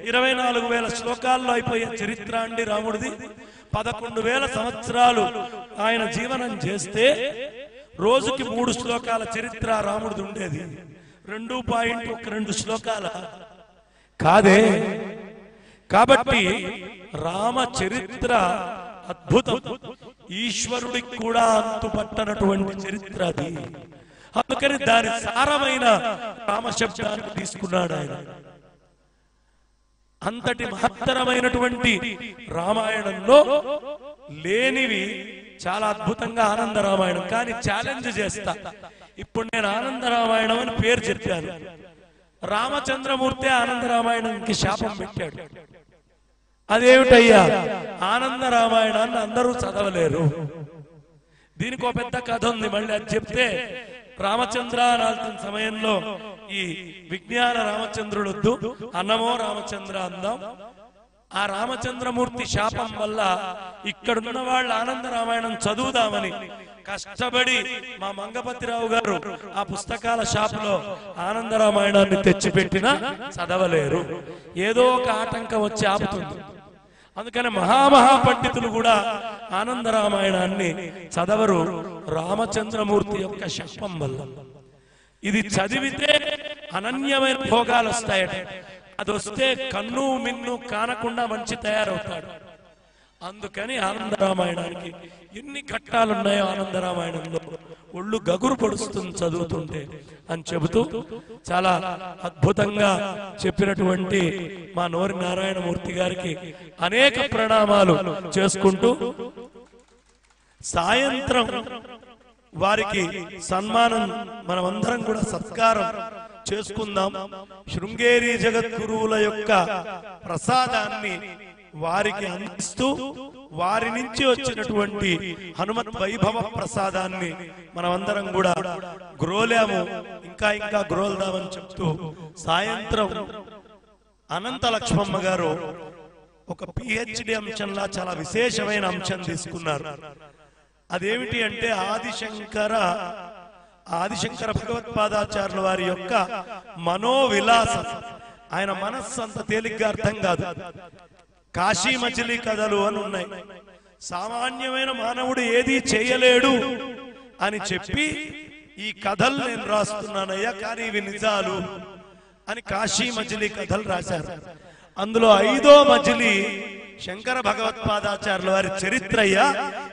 24,000 శ్లోకాల్లో అయిపోయే చరిత్ర అండి రాముడిది. 11,000 సంవత్సరాలు ఆయన జీవనం చేస్తే రోజుకి 3 శ్లోకాల చరిత్ర రాముడిది ఉండేది. 2.12 శ్లోకాల కాదే. కాబట్టి రామ చరిత్ర అద్భుతం. ఈశ్వరుడికి కూడా అంతుపట్టనటువంటి చరిత్ర అది. అందుకని దాని సారమైన రామశబ్దాన్ని తీసుకున్నాడు ఆయన. అంతటి మహత్తరమైనటువంటి రామాయణంలో లేనివి చాలా అద్భుతంగా ఆనంద రామాయణం. కానీ ఛాలెంజ్ చేస్తా, ఇప్పుడు నేను ఆనంద రామాయణం అని పేరు చెప్పాను. రామచంద్రమూర్తి ఆనంద రామాయణానికి శాపం పెట్టాడు. అదేమిటయ్యా, ఆనంద రామాయణాన్ని అందరూ చదవలేరు. దీనికి ఒక పెద్ద కథ ఉంది, మళ్ళీ అది చెప్తే రామచంద్ర అనాల్సిన సమయంలో ఈ విజ్ఞాన రామచంద్రుడు వద్దు, అన్నమో రామచంద్ర అందాం. ఆ రామచంద్రమూర్తి శాపం వల్ల ఇక్కడున్న వాళ్ళు ఆనంద రామాయణం చదువుదామని కష్టపడి మా మంగపతిరావు గారు ఆ పుస్తకాల షాపులో ఆనంద రామాయణాన్ని తెచ్చిపెట్టినా చదవలేరు. ఏదో ఒక ఆటంకం వచ్చి ఆపుతుంది. అందుకని మహామహా పండితులు కూడా ఆనంద రామాయణాన్ని చదవరు రామచంద్రమూర్తి యొక్క శాపం వల్ల. ఇది చదివితే అనన్యమైన భోగాలు వస్తాయట. అది వస్తే కన్ను మిన్ను కానకుండా మంచి తయారవుతాడు. అందుకని ఆనంద రామాయణానికి ఎన్ని ఘట్టాలున్నాయో ఆనంద రామాయణంలో ఒళ్ళు గగురు పడుస్తుంది చదువుతుంటే అని చెబుతూ చాలా అద్భుతంగా చెప్పినటువంటి మా నోరి నారాయణమూర్తి గారికి అనేక ప్రణామాలు చేసుకుంటూ సాయంత్రం వారికి సన్మానం మనమందరం కూడా సత్కారం చేసుకుందాం. శృంగేరి జగద్గురువుల యొక్క ప్రసాదాన్ని వారికి అందిస్తూ వారి నుంచి వచ్చినటువంటి హనుమత్ వైభవ ప్రసాదాన్ని మనమందరం కూడా గ్రోలాము, ఇంకా ఇంకా గ్రోల్దామని చెప్తూ సాయంత్రం అనంత లక్ష్మమ్మ గారు ఒక పిహెచ్డి అంశంలా చాలా విశేషమైన అంశం తీసుకున్నారు. అదేమిటి అంటే ఆదిశంకర భగవత్పాదాచార్యుల వారి యొక్క మనోవిలాసం. ఆయన మనస్సు అంత తేలిగ్గా అర్థం కాదు. కాశీ మజిలీ కథలు అని ఉన్నాయి. సామాన్యమైన మానవుడు ఏది చేయలేడు అని చెప్పి ఈ కథలు నేను రాస్తున్నానయ్యా, కానీ ఇవి నిజాలు అని కాశీ మజిలీ కథలు రాశారు. అందులో 5వ మజిలీ శంకర భగవత్పాదాచార్యుల వారి చరిత్రయ్యా,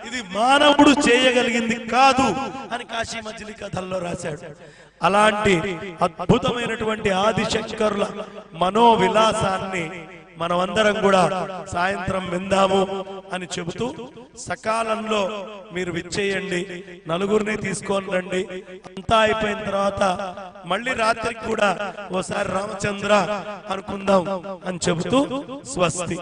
ఇది మానవుడు చేయగలిగింది కాదు అని కాశీ మజిలీ కథల్లో రాశాడు. అలాంటి అద్భుతమైనటువంటి ఆదిశంకరుల మనోవిలాసాన్ని మనమందరం కూడా సాయంత్రం విందాము అని చెబుతూ సకాలంలో మీరు విచ్చేయండి, నలుగురిని తీసుకొని రండి. అంతా అయిపోయిన తర్వాత మళ్ళీ రాత్రికి కూడా ఓసారి రామచంద్ర అనుకుందాం అని చెబుతూ స్వస్తి.